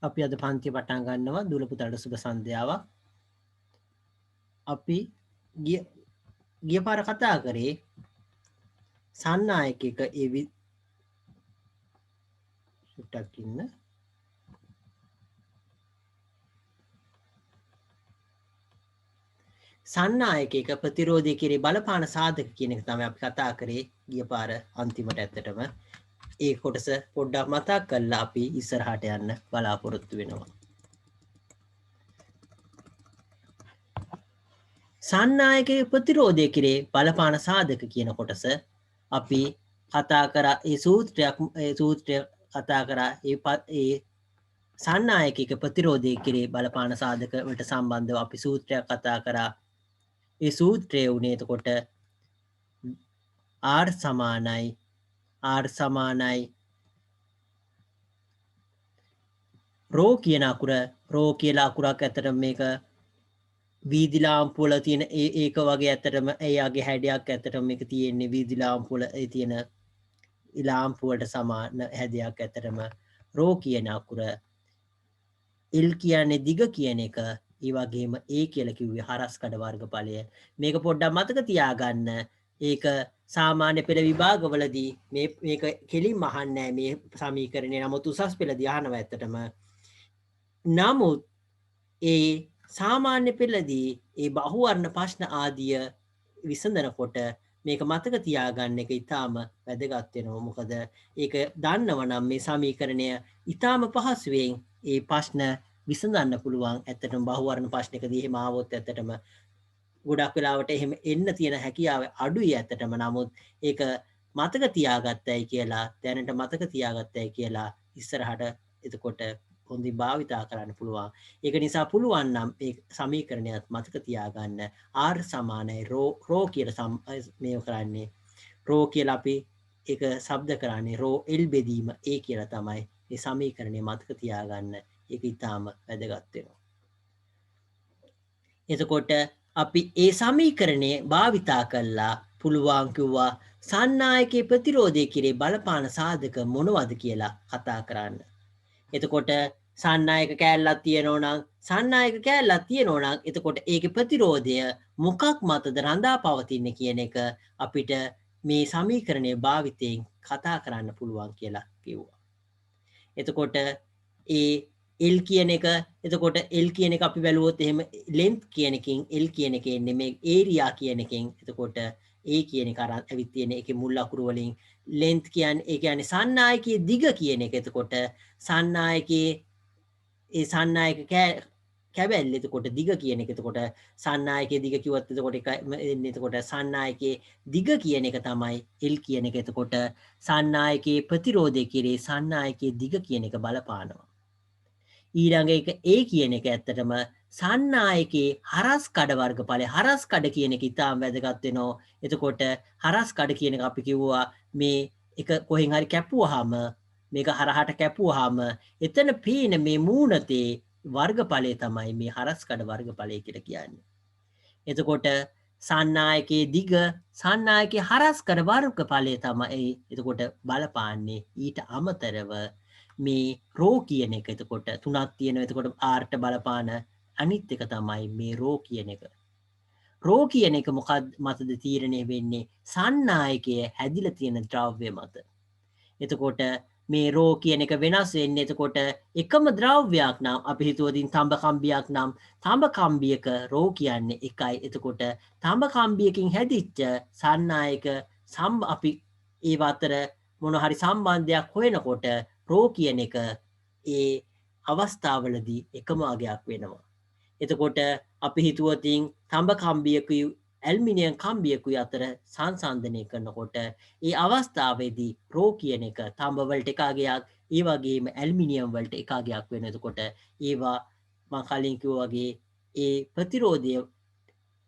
අපි අද පන්තිය පටන් ගන්නවා දුල පුතාට සුබ සන්ධ්‍යාවක්. අපි ගිය පාර කතා කරේ සන්නායකයක සුට්ටක් ඉන්න සන්නායකයක ප්‍රතිරෝධය කෙරේ බලපාන සාධක කියන එක තමයි අපි කතා කරේ ගිය පාර අන්තිමට. ඇත්තටම ඒ කොටස පොඩ්ඩක් මතක් කරලා අපි ඉස්සරහට යන්න බලාපොරොත්තු වෙනවා. සන්නායකයේ ප්‍රතිරෝධය කෙරේ බලපාන සාධක කියන කොටස අපි කතා කරා. ඒ සූත්‍රය කතා කරා. ඒ සන්නායකයක ප්‍රතිරෝධය කෙරේ බලපාන සාධක වලට සම්බන්ධව අපි සූත්‍රයක් කතා කරා. ඒ සූත්‍රය වුණේ එතකොට R සමානයි රෝ කියන අකුර. රෝ කියලා අකුරක් ඇත්තටම මේක වීදි ලාම්පුවල තියෙන ඒක වගේ. ඇත්තටම එයාගේ හැඩයක් ඇත්තටම මේක තියෙන්නේ වීදි ලාම්පුවල තියෙන ලාම්පුවට සමාන හැඩයක්. ඇත්තටම රෝ කියන අකුර. L කියන්නේ දිග කියන එක. ඒ වගේම A කියලා කිව්වේ හරස්කඩ වර්ගඵලය. මේක පොඩ්ඩක් මතක තියාගන්න. ඒක සාමාන්‍ය පෙළ විභාගවලදී මේක කෙලින්ම අහන්නේ නැහැ මේ සමීකරණය. නමුත් උසස් පෙළදී අහනවා ඇත්තටම. නමුත් ඒ සාමාන්‍ය පෙළදී ඒ බහුවර්ණ ප්‍රශ්න ආදිය විසඳනකොට මේක මතක තියාගන්න එක ඉතාම වැදගත් වෙනවා. මොකද ඒක දන්නවනම් මේ සමීකරණය ඉතාම පහසුවෙන් ඒ ප්‍රශ්න විසඳන්න පුළුවන්. ඇත්තටම බහුවර්ණ ප්‍රශ්නකදී එහෙම ආවොත් ඇත්තටම ගොඩක් වෙලාවට එහෙම එන්න තියෙන හැකියාව අඩුයි ඇත්තටම. නමුත් ඒක මතක තියාගත්තයි කියලා දැනට මතක තියාගත්තයි කියලා ඉස්සරහට එතකොට හොඳින් භාවිතා කරන්න පුළුවන්. ඒක නිසා පුළුවන් නම් මේ සමීකරණයත් මතක තියාගන්න. R සමානයි රෝ කියලා මේ කරන්නේ. රෝ කියලා අපි ඒක શબ્ද කරන්නේ රෝ L බෙදීම A කියලා තමයි. මේ සමීකරණය මතක තියාගන්න. ඒක ඉතාම වැදගත් වෙනවා. එතකොට අපි ඒ සමීකරණය භාවිතා කළා පුළුවන් කිව්වා සන්නායකයේ ප්‍රතිරෝධය කෙරේ බලපාන සාධක මොනවද කියලා කතා කරන්න. එතකොට සන්නායක කෑල්ලක් තියෙනවා නම් එතකොට ඒකේ ප්‍රතිරෝධය මොකක් මතද රඳා පවතින්නේ කියන එක අපිට මේ සමීකරණය භාවිතයෙන් කතා කරන්න පුළුවන් කියලා කිව්වා. එතකොට ඒ L කියන එක එතකොට L කියන එක අපි බැලුවොත් එහෙම length කියන එකෙන් L කියන එකේ එන්නේ මේ area කියන එකෙන්. එතකොට A කියන එක අරන් ඇවිත් තියෙන එකේ මුල් අකුරු වලින් length කියන්නේ ඒ කියන්නේ සන්නායකයේ දිග කියන එක. එතකොට සන්නායකයේ ඒ සන්නායක කැබැල්ල එතකොට දිග කියන එක. එතකොට සන්නායකයේ දිග කිව්වත් එතකොට එක එන්නේ. එතකොට සන්නායකයේ දිග කියන එක තමයි L කියන එක. එතකොට සන්නායකයේ ප්‍රතිරෝධය කෙරේ සන්නායකයේ දිග කියන එක බලපානවා. ඊළඟ එක A කියන එක ඇත්තටම සන්නායකයේ හරස්කඩ වර්ගඵලය. හරස්කඩ කියන එක ඉතාම වැදගත් වෙනවා. එතකොට හරස්කඩ කියන එක අපි කිව්වා මේ එක කොහෙන් හරි කැපුවාම මේක හරහට කැපුවාම එතන පේන මේ මූණතේ වර්ගඵලය තමයි මේ හරස්කඩ වර්ගඵලය කියලා කියන්නේ. එතකොට සන්නායකයේ දිග සන්නායකයේ හරස්කඩ වර්ගඵලය තමයි එතකොට බලපාන්නේ. ඊට අමතරව මේ රෝ කියන එක එතකොට තුනක් තියෙනවා. එතකොට R-ට බලපාන අනිත් එක තමයි මේ රෝ කියන එක. රෝ කියන එක මොකක්ද මතද තීරණය වෙන්නේ? සන්නායකයේ හැදිලා තියෙන ද්‍රව්‍ය මත. එතකොට මේ රෝ කියන එක වෙනස් වෙන්නේ. එතකොට එකම ද්‍රව්‍යයක් නම් අපි හිතුවදින් තඹ කම්බියක් නම් තඹ කම්බියක රෝ කියන්නේ එකයි. එතකොට තඹ කම්බියකින් හැදිච්ච සන්නායක අපි ඒ අතර මොන හරි සම්බන්ධයක් හොයනකොට රෝ කියන එක ඒ අවස්ථාවලදී එකම අගයක් වෙනවා. එතකොට අපි හිතුවතින් තඹ කම්බියකුයි ඇල්මිනියම් කම්බියකුයි අතර සංසන්ධනය කරනකොට ඒ අවස්ථාවේදී රෝ කියන එක තඹ වලට එක අගයක්, ඒ වගේම ඇල්මිනියම් වලට එක අගයක් වෙන. එතකොට ඒවා මම කලින් කිව්වා වගේ ඒ ප්‍රතිරෝධය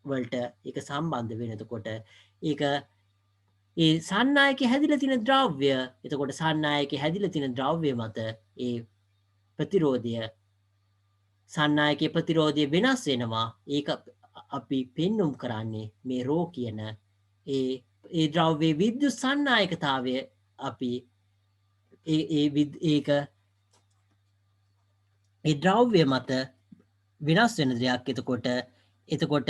වලට ඒක සම්බන්ධ වෙන. එතකොට ඒක ඒ සන්නායකයේ හැදිලා තියෙන ද්‍රව්‍ය. එතකොට සන්නායකයේ හැදිලා තියෙන ද්‍රව්‍ය මත ඒ ප්‍රතිරෝධය සන්නායකයේ ප්‍රතිරෝධය වෙනස් වෙනවා. ඒක අපි පෙන්눔 කරන්නේ මේ රෝ කියන ඒ ද්‍රව්‍යයේ විද්‍යුත් සන්නායකතාවය අපි ඒක ඒ ද්‍රව්‍ය මත වෙනස් වෙන දෙයක් එතකොට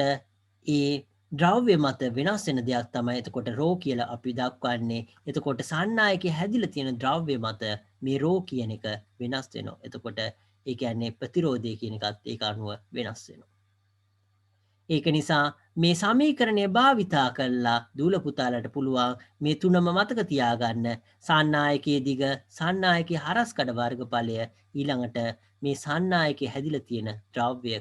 ඒ ද්‍රව්‍ය මත වෙනස් වෙන දෙයක් තමයි එතකොට රෝ කියලා අපි දක්වන්නේ. එතකොට සන්නායකයේ හැදිලා තියෙන ද්‍රව්‍ය මත මේ රෝ කියන එක වෙනස් වෙනවා. එතකොට ඒ කියන්නේ ප්‍රතිරෝධය කියන එකත් ඒක අනුව වෙනස් වෙනවා. ඒක නිසා මේ සමීකරණය භාවිතා කරලා දූල පුතාලට පුළුවන් මේ තුනම මතක තියාගන්න. සන්නායකයේ දිග, සන්නායකයේ හරස්කඩ වර්ගඵලය, ඊළඟට මේ සන්නායකයේ හැදිලා තියෙන ද්‍රව්‍ය.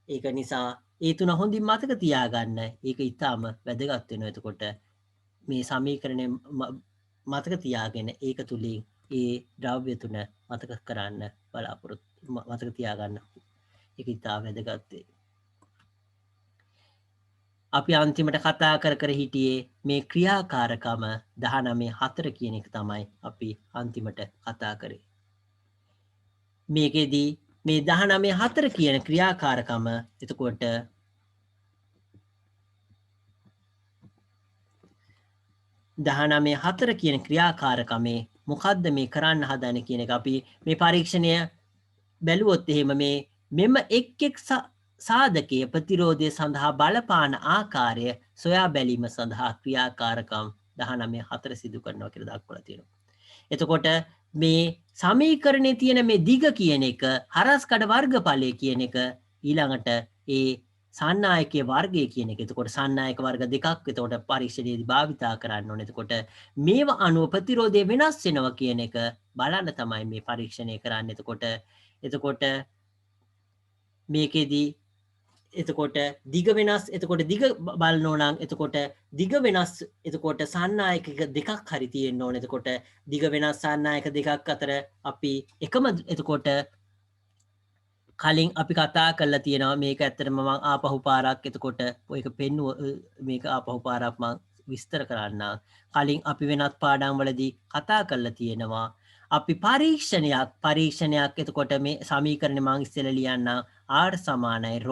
ඒක නිසා ඒ තුන හොඳින් මතක තියාගන්න. ඒක ඉතාම වැදගත් වෙනවා. එතකොට මේ සමීකරණය මතක තියාගෙන ඒක තුලින් ඒ ද්‍රව්‍ය තුන මතක කරන්න මතක තියාගන්න. ඒක ඉතා වැදගත් වෙයි. අපි අන්තිමට කතා කර හිටියේ මේ ක්‍රියාකාරකම 19.4 කියන එක තමයි අපි අන්තිමට කතා කරේ. මේකෙදී මේ 19.4 කියන ක්‍රියාකාරකම එතකොට 19.4 කියන ක්‍රියාකාරකමේ මොකද්ද මේ කරන්න හදන්නේ කියන එක අපි මේ පරීක්ෂණය බැලුවොත් එහෙම මෙම එක් සාධකයේ ප්‍රතිරෝධය සඳහා බලපාන ආකාරය සොයා බැලීම සඳහා ක්‍රියාකාරකම් 19.4 සිදු කරනවා කියලා දක්වලා තියෙනවා. එතකොට මේ සමීකරණයේ තියෙන මේ දිග කියන එක හරස්කඩ වර්ගඵලය කියන එක ඊළඟට ඒ සන්නායකයේ වර්ගය කියන එක. එතකොට සන්නායක වර්ග දෙකක් එතකොට පරීක්ෂණයේදී භාවිතා කරන්න ඕනේ. එතකොට මේව අනුව ප්‍රතිරෝධය වෙනස් වෙනවා කියන එක බලන්න තමයි මේ පරීක්ෂණය කරන්නේ. එතකොට මේකෙදී එතකොට දිග වෙනස් එතකොට දිග බලනෝ නම් එතකොට දිග වෙනස් එතකොට සන්නායක දෙකක් හරි තියෙන්න ඕනේ. එතකොට දිග වෙනස් සන්නායක දෙකක් අතර අපි එකම එතකොට කලින් අපි කතා කරලා තියෙනවා මේක ඇත්තටම මම ආපහු පාරක් එතකොට ඔයක පෙන්නුව මේක ආපහු පාරක් මම විස්තර කරන්න. කලින් අපි වෙනත් පාඩම් වලදී කතා කරලා තියෙනවා අපි පරීක්ෂණයක් එතකොට මේ සමීකරණය මම ඉස්සෙල්ලා ලියන්න r සමානයි ρ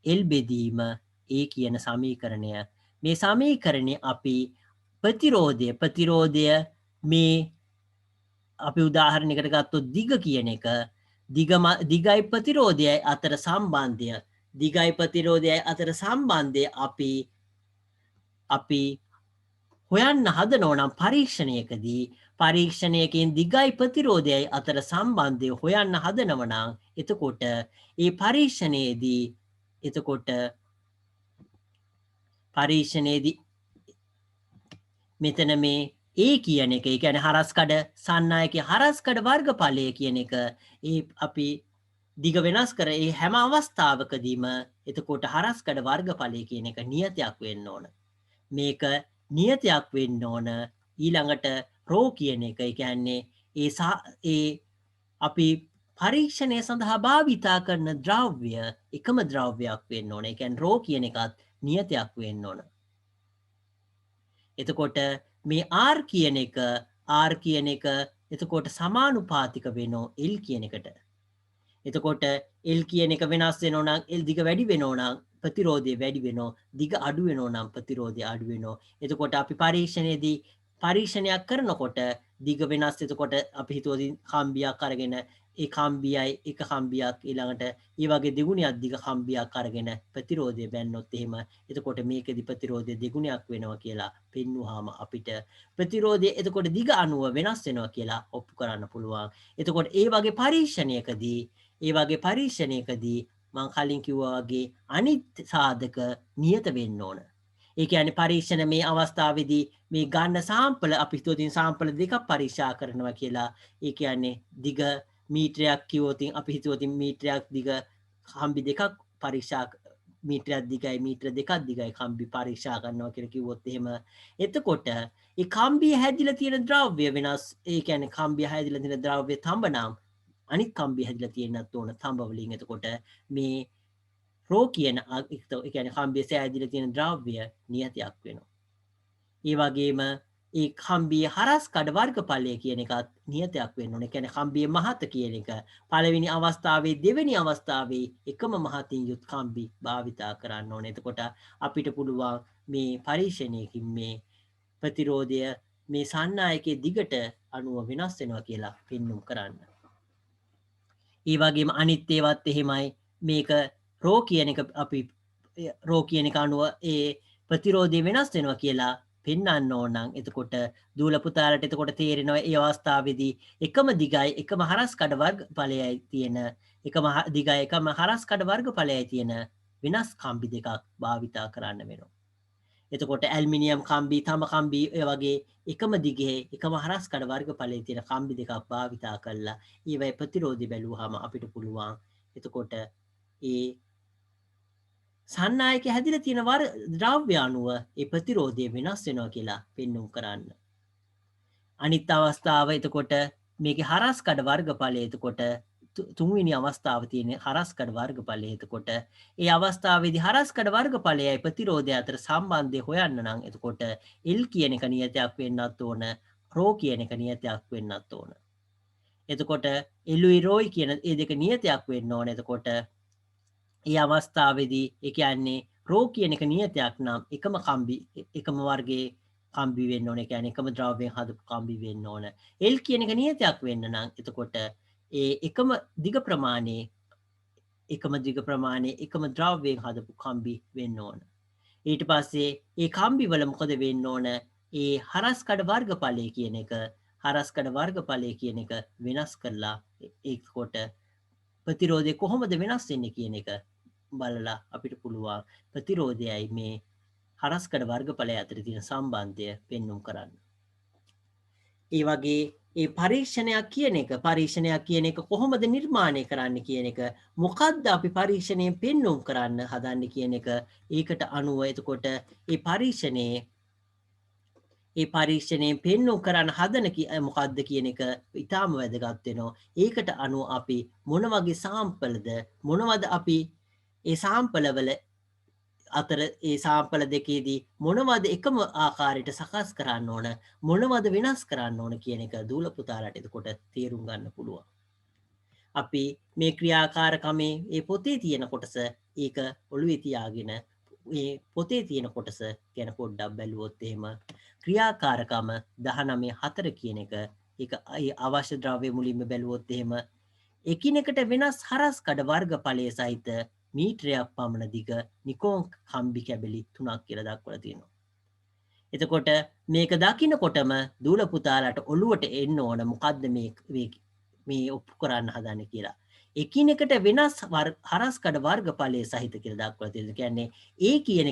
L බෙදීම A කියන සමීකරණය. මේ සමීකරණේ අපි ප්‍රතිරෝධය මේ අපි උදාහරණයකට ගත්තොත් දිග කියන එක දිගයි ප්‍රතිරෝධයයි අතර සම්බන්ධය අපි හොයන්න හදනවා නම් පරීක්ෂණයකින් දිගයි ප්‍රතිරෝධයයි අතර සම්බන්ධය හොයන්න හදනවා නම් එතකොට ඒ පරීක්ෂණයේදී මෙතන මේ ඒ කියන එක, ඒ කියන්නේ හරස්කඩ සන්නායකයේ හරස්කඩ වර්ගඵලය කියන එක අපි දිග වෙනස් කර ඒ හැම අවස්ථාවකදීම එතකොට හරස්කඩ වර්ගඵලය කියන එක නියතයක් වෙන්න ඕන. මේක නියතයක් වෙන්න ඕන. ඊළඟට රෝ කියන එක, ඒ කියන්නේ ඒ අපි පරීක්ෂණය සඳහා භාවිතා කරන ද්‍රව්‍ය එකම ද්‍රව්‍යයක් වෙන්න ඕන. ඒ කියන්නේ රෝ කියන එකත් නියතයක් වෙන්න ඕන. එතකොට මේ R කියන එක එතකොට සමානුපාතික වෙනෝ L කියන එකට. එතකොට L කියන එක වෙනස් වෙනවා නම් L දිග වැඩි වෙනවා නම් ප්‍රතිරෝධය වැඩි වෙනවා. දිග අඩු වෙනවා නම් ප්‍රතිරෝධය අඩු වෙනවා. එතකොට අපි පරීක්ෂණයක් කරනකොට දිග වෙනස් එතකොට අපි හිතුවොත් කම්බියක් අරගෙන ඒ කම්බියයි එක කම්බියක් ඊළඟට ඒ වගේ දෙගුණයක් දිග කම්බියක් අරගෙන ප්‍රතිරෝධය බැන්නොත් එහෙම එතකොට මේකෙදි ප්‍රතිරෝධය දෙගුණයක් වෙනවා කියලා පෙන්වුවාම අපිට ප්‍රතිරෝධය එතකොට දිග අනුව වෙනස් වෙනවා කියලා ඔප්පු කරන්න පුළුවන්. එතකොට ඒ වගේ පරීක්ෂණයකදී මම කලින් කිව්වා වගේ අනිත් සාධක නියත වෙන්න ඕන. ඒ කියන්නේ පරීක්ෂණ මේ අවස්ථාවේදී මේ ගන්න සාම්පල අපි හිතුවොත් සාම්පල දෙකක් පරීක්ෂා කරනවා කියලා. ඒ කියන්නේ දිග මීටරයක් කිව්වොත් අපි හිතුවොත් මීටරයක් දිග කම්බි දෙකක් පරීක්ෂා මීටරයක් දිගයි මීටර දෙකක් දිගයි කම්බි පරීක්ෂා කරනවා කියලා කිව්වොත් එහෙම එතකොට ඒ කම්බිය හැදිලා තියෙන ද්‍රව්‍ය වෙනස්. ඒ කියන්නේ කම්බිය හැදිලා තියෙන ද්‍රව්‍ය තඹ නම් අනිත් කම්බිය හැදිලා තියෙන්නත් ඕන තඹ වලින්. එතකොට මේ රෝ කියන ඒ කියන්නේ කම්බිය සෑදිලා තියෙන ද්‍රව්‍ය නියතයක් වෙනවා. ඒ වගේම ඒ කම්බියේ හරස්කඩ වර්ගඵලය කියන එකත් නියතයක් වෙන්න ඕනේ. කියන්නේ කම්බියේ මහත කියන එක පළවෙනි අවස්ථාවේ දෙවෙනි අවස්ථාවේ එකම මහතින් යුත් කම්බි භාවිතා කරන්න ඕනේ. එතකොට අපිට පුළුවන් මේ පරීක්ෂණයකින් මේ ප්‍රතිරෝධය මේ සන්නායකයේ දිගට අණුව වෙනස් වෙනවා කියලා පෙන්වුම් කරන්න. ඒ වගේම අනිත් ඒවත් එහෙමයි. මේක රෝ කියන එක අපි රෝ කියන එක අනුව ඒ ප්‍රතිරෝධය වෙනස් වෙනවා කියලා පෙන්වන්න ඕන නම් එතකොට දූල පුතාලට එතකොට තේරෙනවා ඒ අවස්ථාවේදී එකම දිගයි එකම හරස් කඩ වර්ගඵලයයි තියෙන දිගයි එකම හරස් කඩ වර්ගඵලයයි තියෙන වෙනස් කම්බි දෙකක් භාවිතා කරන්න වෙනවා. එතකොට ඇල්මිනියම් කම්බි තම කම්බි ඔය වගේ එකම දිගේ එකම හරස් කඩ වර්ගඵලයේ තියෙන කම්බි දෙකක් භාවිතා කරලා ඒවයි ප්‍රතිරෝධය බැලුවාම අපිට පුළුවන් එතකොට ඒ සන්නායක හැදිලා තියෙන ද්‍රව්‍ය අණුව ඒ ප්‍රතිරෝධය වෙනස් වෙනවා කියලා පෙන්වුම් කරන්න. අනිත් අවස්ථාව එතකොට මේකේ හරස් කඩ වර්ගඵලය එතකොට තුන්වෙනි අවස්ථාව තියෙන හරස් කඩ වර්ගඵලය එතකොට ඒ අවස්ථාවේදී හරස් කඩ වර්ගඵලයයි ප්‍රතිරෝධය අතර සම්බන්ධය හොයන්න නම් එතකොට L කියන එක නියතයක් වෙන්නත් ඕන රෝ කියන එක නියතයක් වෙන්නත් ඕන. එතකොට එළුයි රෝයි කියන ඒ දෙක නියතයක් වෙන්න ඕන. එතකොට ඒ අවස්ථාවේදී ඒ කියන්නේ රෝ කියන එක නියතයක් නම් එකම කම්බි එකම වර්ගයේ කම්බි වෙන්න ඕන. ඒ කියන්නේ එකම ද්‍රව්‍යයෙන් හදපු කම්බි වෙන්න ඕන. L කියන එක නියතයක් වෙන්න නම් එතකොට ඒ එකම දිග ප්‍රමාණයේ එකම ද්‍රව්‍යයෙන් හදපු කම්බි වෙන්න ඕන. ඊට පස්සේ ඒ කම්බි වල මොකද වෙන්න ඕන? ඒ හරස් කඩ වර්ගඵලය කියන එක වෙනස් කරලා ඒකට ප්‍රතිරෝධය කොහොමද වෙනස් වෙන්නේ කියන එක බලලා අපිට පුළුවන් ප්‍රතිරෝධයයි මේ හරස්කඩ වර්ගඵලය අතර තියෙන සම්බන්ධය පෙන්වුම් කරන්න. ඒ වගේ ඒ පරීක්ෂණයක් කියන එක කොහොමද නිර්මාණය කරන්න කියන එක මොකද්ද අපි පරීක්ෂණයෙන් පෙන්වුම් කරන්න හදන්නේ කියන එක ඒකට අනුව එතකොට ඒ පරීක්ෂණයෙන් පෙන්වුම් කරන්න හදන මොකද්ද කියන එක ඉතාම වැදගත් වෙනවා. ඒකට අනුව අපි මොන වගේ සාම්පලද මොනවද අපි ඒ සාම්පලවල අතර ඒ සාම්පල දෙකේදී මොනවද එකම ආකාරයට සකස් කරන්න ඕන මොනවද වෙනස් කරන්න ඕන කියන එක දූල පුතාලට එතකොට තේරුම් ගන්න පුළුවන්. අපි මේ ක්‍රියාකාරකමේ ඒ පොතේ තියෙන කොටස ඒක ඔළුවේ තියාගෙන ඒ පොතේ තියෙන කොටස ගැන පොඩ්ඩක් බැලුවොත් එහෙම ක්‍රියාකාරකම 19.4 කියන එක ඒක අවශ්‍ය ද්‍රව්‍ය මුලින්ම බැලුවොත් එහෙම එකිනෙකට වෙනස් හරස් කඩ වර්ගඵලය සහිත මීටරයක් පමණ දිග නිකෝන් කම්බි කැබලි 3ක් කියලා දක්වලා තියෙනවා. එතකොට මේක දකින්නකොටම දූල පුතාලට ඔළුවට එන්න ඕන මොකද්ද මේ ඔප්පු කරන්න හදන්නේ කියලා. එකිනෙකට වෙනස් හරස් කඩ වර්ගඵලය සහිත කියලා දක්වලා තියෙනවා. කියන්නේ A කියන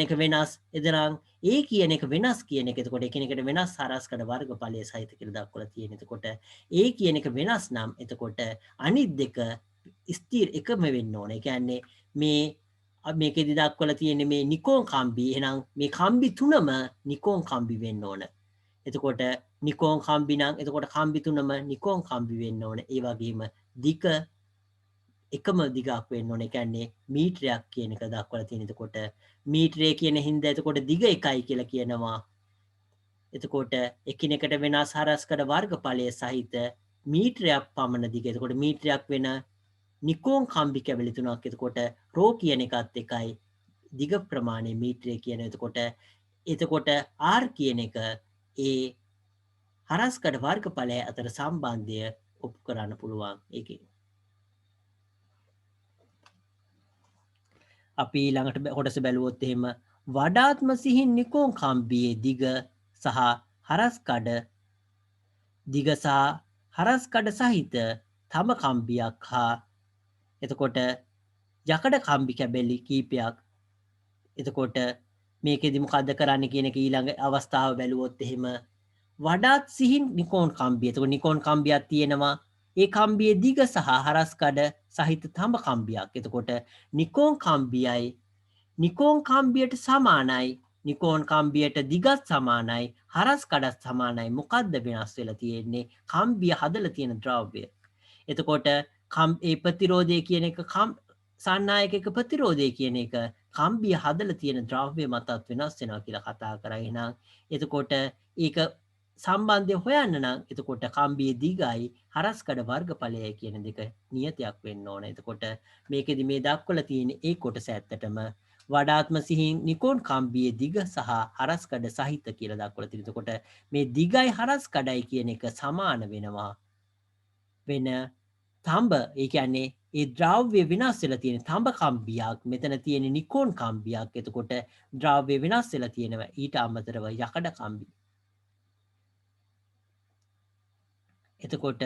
එක වෙනස් එදනම් A කියන එක වෙනස් කියන එක එතකොට එකිනෙකට වෙනස් හරස්කඩ වර්ගඵලය සහිත කියලා දක්වලා තියෙන. එතකොට A කියන එක වෙනස් නම් එතකොට අනිත් දෙක ස්ථිර එකම වෙන්න ඕන. ඒ කියන්නේ මේකෙදි දක්වලා තියෙන්නේ මේ නිකෝන් කම්බි. එහෙනම් මේ කම්බි තුනම නිකෝන් කම්බි වෙන්න ඕන. එතකොට නිකෝන් කම්බි නම් එතකොට කම්බි තුනම නිකෝන් කම්බි වෙන්න ඕන. ඒ වගේම දිග එකම දිගක් වෙන්න ඕන. ඒ කියන්නේ මීටරයක් කියන එක දක්වලා තියෙන. එතකොට මීටරය කියන හින්දා එතකොට දිග එකයි කියලා කියනවා. එතකොට එකිනෙකට වෙනස් හරස්කඩ වර්ගඵලය සහිත මීටරයක් පමණ දිග. එතකොට මීටරයක් වෙන නිකෝන් කම්බි කැබලි තුනක්. එතකොට රෝ කියන එකත් එකයි දිග ප්‍රමාණය මීටරය කියන. එතකොට R කියන එක ඒ හරස්කඩ වර්ගඵලය අතර සම්බන්ධය ඔප්පු කරන්න පුළුවන් ඒකෙන්. අපි ළඟට කොටස බැලුවොත් එහෙම වඩාත්ම සිහින් නිකෝන් කම්බියේ දිග සහ හරස්කඩ සහිත තම කම්බියක් හා එතකොට යකඩ කම්බි කැබලි කීපයක්. එතකොට මේකෙදි මොකද්ද කරන්න කියන එක ඊළඟ අවස්ථාව බැලුවොත් එහෙම වඩාත් සිහින් නිකෝන් කම්බිය. එතකොට නිකෝන් කම්බියක් තියෙනවා. ඒ කම්බියේ දිග සහ හරස්කඩ සහිත තම කම්බියක්. එතකොට නිකෝන් කම්බියට සමානයි. නිකෝන් කම්බියට දිගත් සමානයි. හරස්කඩත් සමානයි. මොකද්ද වෙනස් වෙලා තියෙන්නේ? කම්බිය හදලා තියෙන ද්‍රව්‍ය. එතකොට ඒ ප්‍රතිරෝධය කියන එක සන්නායක ප්‍රතිරෝධය කියන එක කම්බිය හදලා තියෙන ද්‍රව්‍ය මතත් වෙනස් වෙනවා කියලා කතා කරා. එහෙනම් එතකොට ඒක සම්බන්ධය හොයන්න නම් එතකොට කම්බියේ දිගයි හරස්කඩ වර්ගඵලයයි කියන දෙක නියතයක් වෙන්න ඕන. එතකොට මේකෙදි මේ දක්වලා තියෙන ඒ කොටස ඇත්තටම වඩාත්ම සිහින් නිකෝන් කම්බියේ දිග සහ හරස්කඩ සහිත කියලා දක්වලා තියෙනවා. එතකොට මේ දිගයි හරස්කඩයි කියන එක සමාන වෙනවා වෙන තඹ ඒ කියන්නේ ඒ ද්‍රව්‍ය වෙනස් වෙලා තියෙන තඹ කම්බියක් මෙතන තියෙන නිකෝන් කම්බියක් එතකොට ද්‍රව්‍ය වෙනස් වෙලා තියෙනවා ඊට අමතරව යකඩ කම්බි එතකොට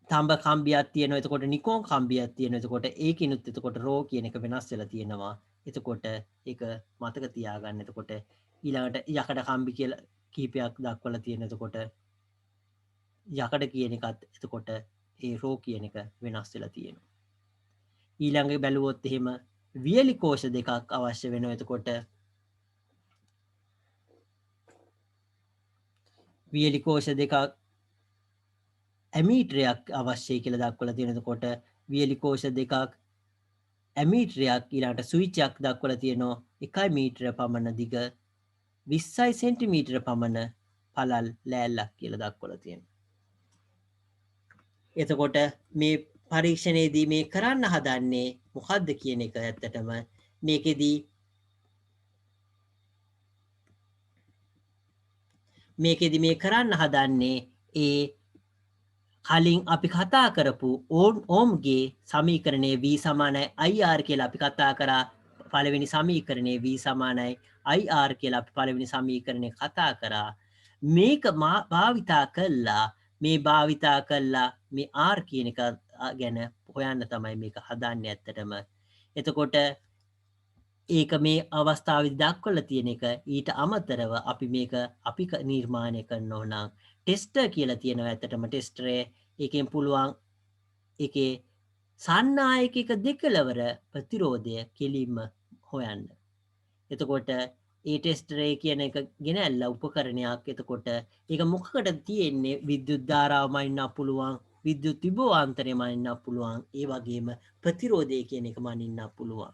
තඹ කම්බියක් තියෙනවා එතකොට නිකෝන් කම්බියක් තියෙනවා එතකොට ඒකිනුත් එතකොට රෝ කියන එක වෙනස් වෙලා තියෙනවා එතකොට ඒක මතක තියාගන්න එතකොට ඊළඟට යකඩ කම්බි කියලා කීපයක් දක්වලා තියෙන එතකොට යකඩ කියන එකත් එතකොට ඒ රෝ කියන එක වෙනස් වෙලා තියෙනවා ඊළඟ බැලුවොත් එහෙම වියලි කෝෂ දෙකක් අවශ්‍ය වෙනවා එතකොට වියලි කෝෂ දෙකක් ඇමීටරයක් අවශ්‍යයි කියලා දක්වලා තියෙන එතකොට වියලි කෝෂ දෙකක් ඇමීටරයක් ඊළඟට ස්විච්යක් දක්වලා තියෙනවා 1 මීටර පමණ දිග 20 සෙන්ටිමීටර පමණ පළල් ලෑල්ලක් කියලා දක්වලා තියෙනවා. එතකොට මේ පරීක්ෂණයේදී මේ කරන්න හදන්නේ මොකද්ද කියන එක ඇත්තටම මේකෙදී මේ කරන්න හදන්නේ ඒ කලින් අපි කතා කරපු ඕම්ගේ සමීකරණය V සමානයි IR කියලා අපි කතා කරා පළවෙනි සමීකරණය V සමානයි IR කියලා අපි පළවෙනි සමීකරණය කතා කරා මේක භාවිතා කළා මේ මේ R කියන එක ගැන හොයන්න තමයි මේක හදන්නේ ඇත්තටම එතකොට ඒක මේ අවස්ථාවේදී දක්වලා තියෙන එක ඊට අමතරව අපි මේක අපි නිර්මාණය කරනවා නම් ටෙස්ටර් කියලා තියෙනවා ඇත්තටම ටෙස්ටරේ එකෙන් පුළුවන් එකේ සන්නායකයක දෙකලවර ප්‍රතිරෝධය කෙලින්ම හොයන්න. එතකොට ඒ ටෙස්ටරේ කියන එක ගෙනල්ලා උපකරණයක් එතකොට ඒක මොකකටද තියෙන්නේ විද්‍යුත් ධාරාව මනින්න පුළුවන් විද්‍යුත් විභවාන්තරය මනින්න පුළුවන් ඒ වගේම ප්‍රතිරෝධය කියන එක මනින්න පුළුවන්.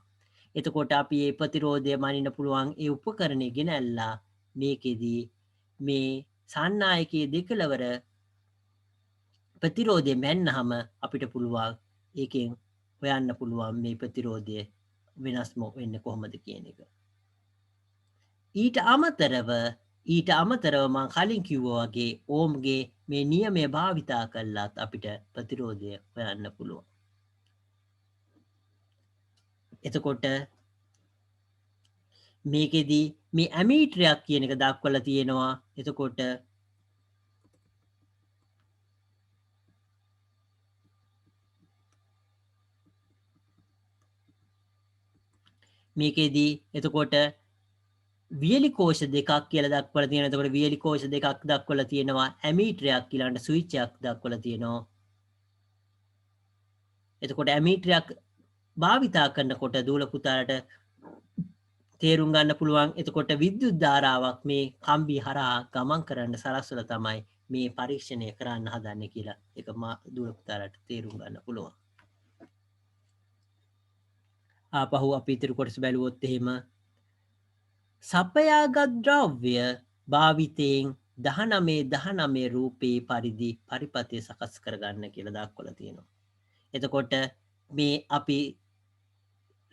එතකොට අපි මේ ප්‍රතිරෝධය මනින්න පුළුවන් ඒ උපකරණය ගෙනල්ලා මේකෙදී මේ සන්නායකයේ දෙකලවර ප්‍රතිරෝධය මැන්නහම අපිට පුළුවන් ඒකෙන් හොයන්න පුළුවන් මේ ප්‍රතිරෝධය වෙනස්ම වෙන්නේ කොහොමද කියන එක. ඊට අමතරව මම කලින් කිව්වා වගේ ඕම්ගේ මේ නියමය භාවිතා කළාත් අපිට ප්‍රතිරෝධය හොයන්න පුළුවන්. එතකොට මේකෙදී මේ ඇමීටරයක් කියන එක දක්වලා තියෙනවා. එතකොට මේකෙදී එතකොට වියලි කෝෂ දෙකක් කියලා දක්වලා තියෙනවා. එතකොට වියලි කෝෂ දෙකක් දක්වලා තියෙනවා. ඇමීටරයක් ඊළඟට ස්විච් එකක් දක්වලා තියෙනවා. එතකොට ඇමීටරයක් භාවිතා කරනකොට දූල පුතාලට තේරුම් ගන්න පුළුවන්. එතකොට විද්‍යුත් ධාරාවක් මේ කම්බි හරහා ගමන් කරන්න සලස්වලා තමයි මේ පරීක්ෂණය කරන්න හදන්නේ කියලා. ඒක දූල පුතාලට තේරුම් ගන්න පුළුවන්. ආපහු අපි ඉතිරි කොටස බැලුවොත් එහෙම සපයාගත් ද්‍රව්‍ය භාවිතයෙන් 19 රූපේ පරිදි පරිපථය සකස් කරගන්න කියලා දක්වලා තියෙනවා. එතකොට මේ අපි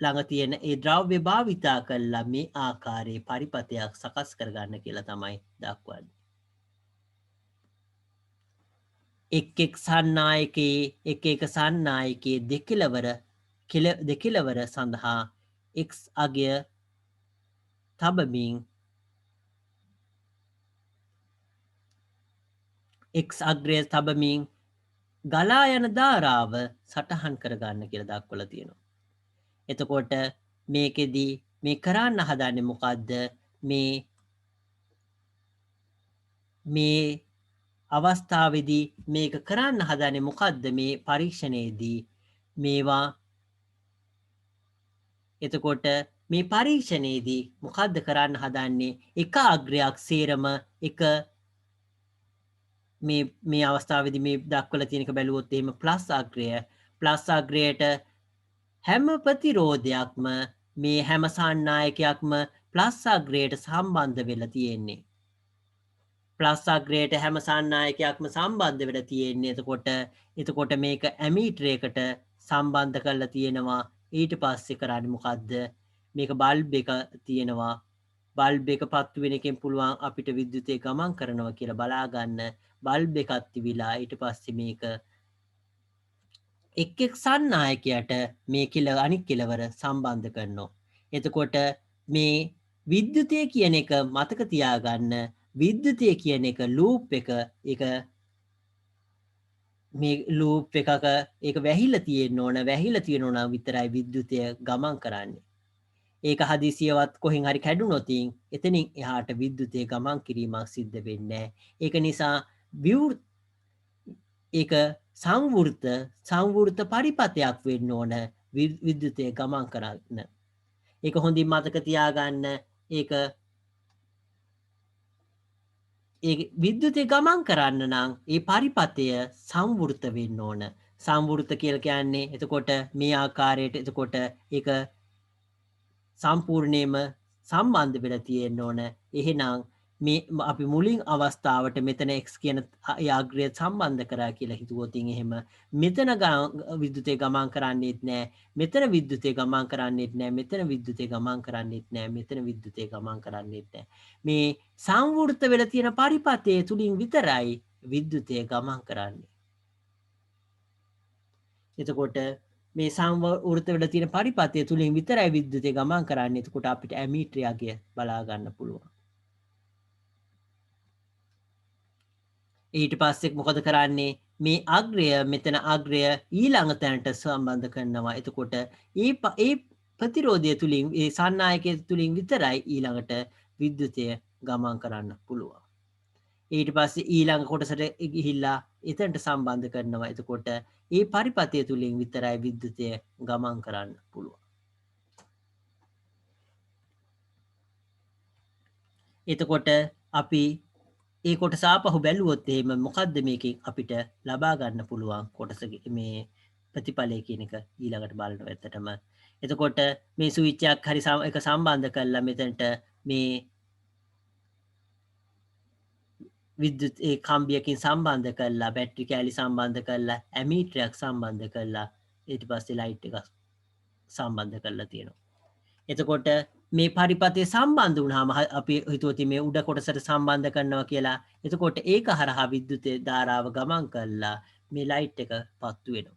ළඟ තියෙන ඒ ද්‍රව්‍ය භාවිතා කළා මේ ආකාරයේ පරිපථයක් සකස් කරගන්න කියලා තමයි දක්වන්නේ. එක් සන්නායකයේ දෙකලවර සඳහා x අගය තබමින් x අග්‍රය තබමින් ගලා යන ධාරාව සටහන් කරගන්න කියලා දක්වලා තියෙනවා. එතකොට මේකෙදී මේ කරන්න හදන්නේ මොකද්ද? මේ අවස්ථාවේදී මේක කරන්න හදන්නේ මොකද්ද? මේ පරීක්ෂණයේදී මේවා එතකොට මේ පරීක්ෂණයේදී මොකද්ද කරන්න හදන්නේ? එක අග්‍රයක් සේරම එක මේ අවස්ථාවේදී මේ දක්වලා තියෙනක බැලුවොත් එහෙම ප්ලස් අග්‍රයට හැම ප්‍රතිරෝධයක්ම මේ හැම සන්නායකයක්ම ප්ලස් අග්‍රයට සම්බන්ධ වෙලා තියෙන්නේ. ප්ලස් අග්‍රයට හැම සන්නායකයක්ම සම්බන්ධ වෙලා තියෙන්නේ. එතකොට මේක ඇමීටරයකට සම්බන්ධ කරලා තියෙනවා. ඊට පස්සේ කරන්නේ මොකද්ද? මේක බල්බ් එක තියෙනවා. බල්බ් එක පත්තු වෙන එකෙන් පුළුවන් අපිට විද්‍යුතය ගමන් කරනවා කියලා බලා ගන්න. බල්බ් එකක් තිබිලා ඊට පස්සේ මේක එක් සන්නායකයට මේ අනික් කෙලවර සම්බන්ධ කරනවා. එතකොට මේ විද්‍යුතය කියන එක මතක තියාගන්න. විද්‍යුතය කියන එක ලූප් එක මේ ලූප් එකක ඒක වැහිලා තියෙන්න ඕන. වැහිලා තියෙනවා නම් විතරයි විද්‍යුතය ගමන් කරන්නේ. ඒක හදිසියවත් කොහෙන් හරි කැඩුනොත් එතනින් එහාට විද්‍යුතය ගමන් කිරීමක් සිද්ධ වෙන්නේ නැහැ. ඒක නිසා ඒක සංවෘත පරිපතයක් වෙන්න ඕන විද්‍යුතය ගමන් කරන්න. ඒක හොඳින් මතක තියාගන්න. ඒක විද්‍යුතය ගමන් කරන්න නම් ඒ පරිපතය සංවෘත වෙන්න ඕන. සංවෘත කියලා කියන්නේ එතකොට මේ ආකාරයට එතකොට ඒක සම්පූර්ණයෙන්ම සම්බන්ධ වෙලා තියෙන්න ඕන. එහෙනම් මේ අපි මුලින් අවස්ථාවට මෙතන x කියන අග්‍රය සම්බන්ධ කරා කියලා හිතුවොත් එහෙම මෙතන විද්‍යුතය ගමන් කරන්නේත් නැහැ. මෙතන විද්‍යුතය ගමන් කරන්නේත් නැහැ. මෙතන විද්‍යුතය ගමන් කරන්නේත් නැහැ. මෙතන විද්‍යුතය ගමන් කරන්නේත් නැහැ. මේ සංවෘත වෙලා තියෙන පරිපතය තුලින් විතරයි විද්‍යුතය ගමන් කරන්නේ. එතකොට මේ සංවෘත වෙලා තියෙන පරිපතය තුලින් විතරයි විද්‍යුතය ගමන් කරන්නේ. එතකොට අපිට ඇමීටරය අගය බලා ගන්න පුළුවන්. ඊට පස්සේ මොකද කරන්නේ? මේ අග්‍රය මෙතන අග්‍රය ඊළඟ තැනට සම්බන්ධ කරනවා. එතකොට ඒ ප්‍රතිරෝධය තුලින් ඒ සන්නායකය තුලින් විතරයි ඊළඟට විද්‍යුතය ගමන් කරන්න පුළුවන්. ඊට පස්සේ ඊළඟ කොටසට ගිහිල්ලා එතනට සම්බන්ධ කරනවා. එතකොට ඒ පරිපතය තුලින් විතරයි විද්‍යුතය ගමන් කරන්න පුළුවන්. එතකොට අපි ඒ කොටස ආපහු බැලුවොත් එහෙම මොකද්ද මේකෙන් අපිට ලබා ගන්න පුළුවන් කොටස මේ ප්‍රතිඵලය කියන එක ඊළඟට බලනවා ඇත්තටම. එතකොට මේ ස්විච් එකක් හරි එක සම්බන්ධ කරලා මෙතනට මේ විද්‍යුත් ඒ කම්බියකින් සම්බන්ධ කරලා බැටරි කෑලි සම්බන්ධ කරලා ඇමීටරයක් සම්බන්ධ කරලා ඊට පස්සේ ලයිට් එක සම්බන්ධ කරලා තියෙනවා. එතකොට මේ පරිපතය සම්බන්ධ වුණාම අපි හිතුවොත් මේ උඩ කොටසට සම්බන්ධ කරනවා කියලා. එතකොට ඒක හරහා විද්‍යුතේ ධාරාව ගමන් කරලා මේ ලයිට් එක පත්තු වෙනවා.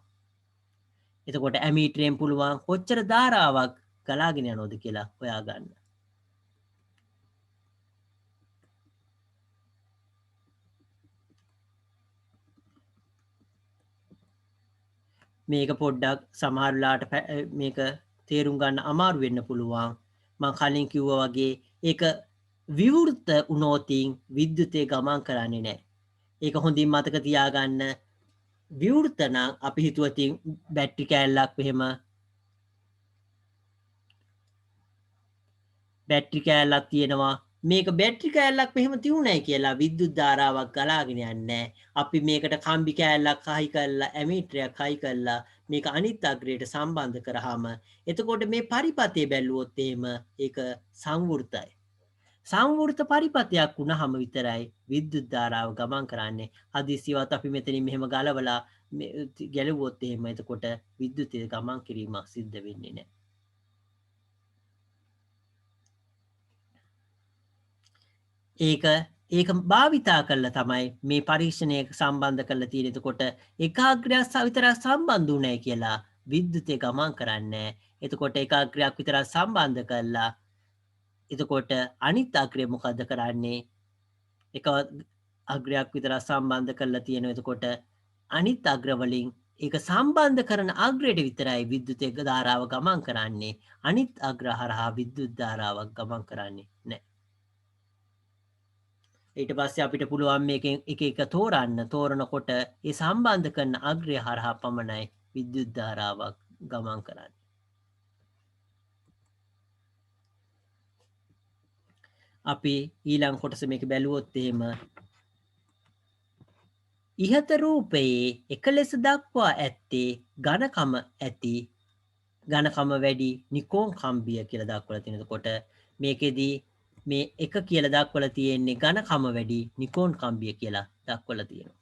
එතකොට ඇමීටරයෙන් පුළුවන් කොච්චර ධාරාවක් ගලාගෙන යනවද කියලා හොයාගන්න. මේක පොඩ්ඩක් සමහර වෙලාවට මේක තේරුම් ගන්න අමාරු වෙන්න පුළුවන්. මම කලින් කිව්වා වගේ ඒක විවෘත වුණොතින් විද්‍යුතය ගමන් කරන්නේ නැහැ. ඒක හොඳින් මතක තියාගන්න. විවෘත නම් අපි හිතුවත් බැටරි කෑල්ලක් එහෙම බැටරි කෑල්ලක් තියෙනවා. මේක බැටරි කෑල්ලක් මෙහෙම තියුණයි කියලා විද්‍යුත් ධාරාවක් ගලාගෙන යන්නේ. අපි මේකට කම්බි කෑල්ලක් හයි කරලා ඇමීටරයක් හයි කරලා මේක අනිත් අග්‍රයට සම්බන්ධ කරාම එතකොට මේ පරිපතය බැලුවොත් එහෙම ඒක සංවෘතයි. සංවෘත පරිපතයක් වුණාම විතරයි විද්‍යුත් ධාරාව ගමන් කරන්නේ. හදිසියවත් අපි මෙතනින් මෙහෙම ගලවලා ගැලුවොත් එහෙම එතකොට විද්‍යුතය ගමන් කිරීමක් සිද්ධ වෙන්නේ නැහැ. ඒක භාවිතා කරලා තමයි මේ පරීක්ෂණය සම්බන්ධ කරලා තියෙන්නේ. එතකොට ඒකාග්‍රයක් විතරක් සම්බන්ධ උනායි කියලා විද්‍යුතය ගමන් කරන්නේ. එතකොට ඒකාග්‍රයක් විතරක් සම්බන්ධ කරලා එතකොට අනිත් අග්‍රය මොකද්ද කරන්නේ? එක අග්‍රයක් විතරක් සම්බන්ධ කරලා තියෙනවා. එතකොට අනිත් අග්‍ර වලින් ඒක සම්බන්ධ කරන අග්‍රයට විතරයි විද්‍යුතය ධාරාව ගමන් කරන්නේ. අනිත් අග්‍ර හරහා විද්‍යුත් ධාරාවක් ගමන් කරන්නේ නැහැ. ඊට පස්සේ අපිට පුළුවන් මේකෙන් එක එක තෝරනකොට ඒ සම්බන්ධ කරන අග්‍රය හරහා පමණයි විද්‍යුත් ධාරාවක් ගමන් කරන්නේ. අපි ඊළඟ කොටස මේක බැලුවොත් එහෙම ඉහත රූපයේ එක ලෙස දක්වා ඇත්තේ ඝනකම වැඩි නිකෝන් කම්බිය කියලා දක්වලා තියෙනකොට මේකෙදී මේ එක කියලා දක්වලා තියෙන්නේ ඝනකම වැඩි නිකෝන් කම්බිය කියලා දක්වලා තියෙනවා.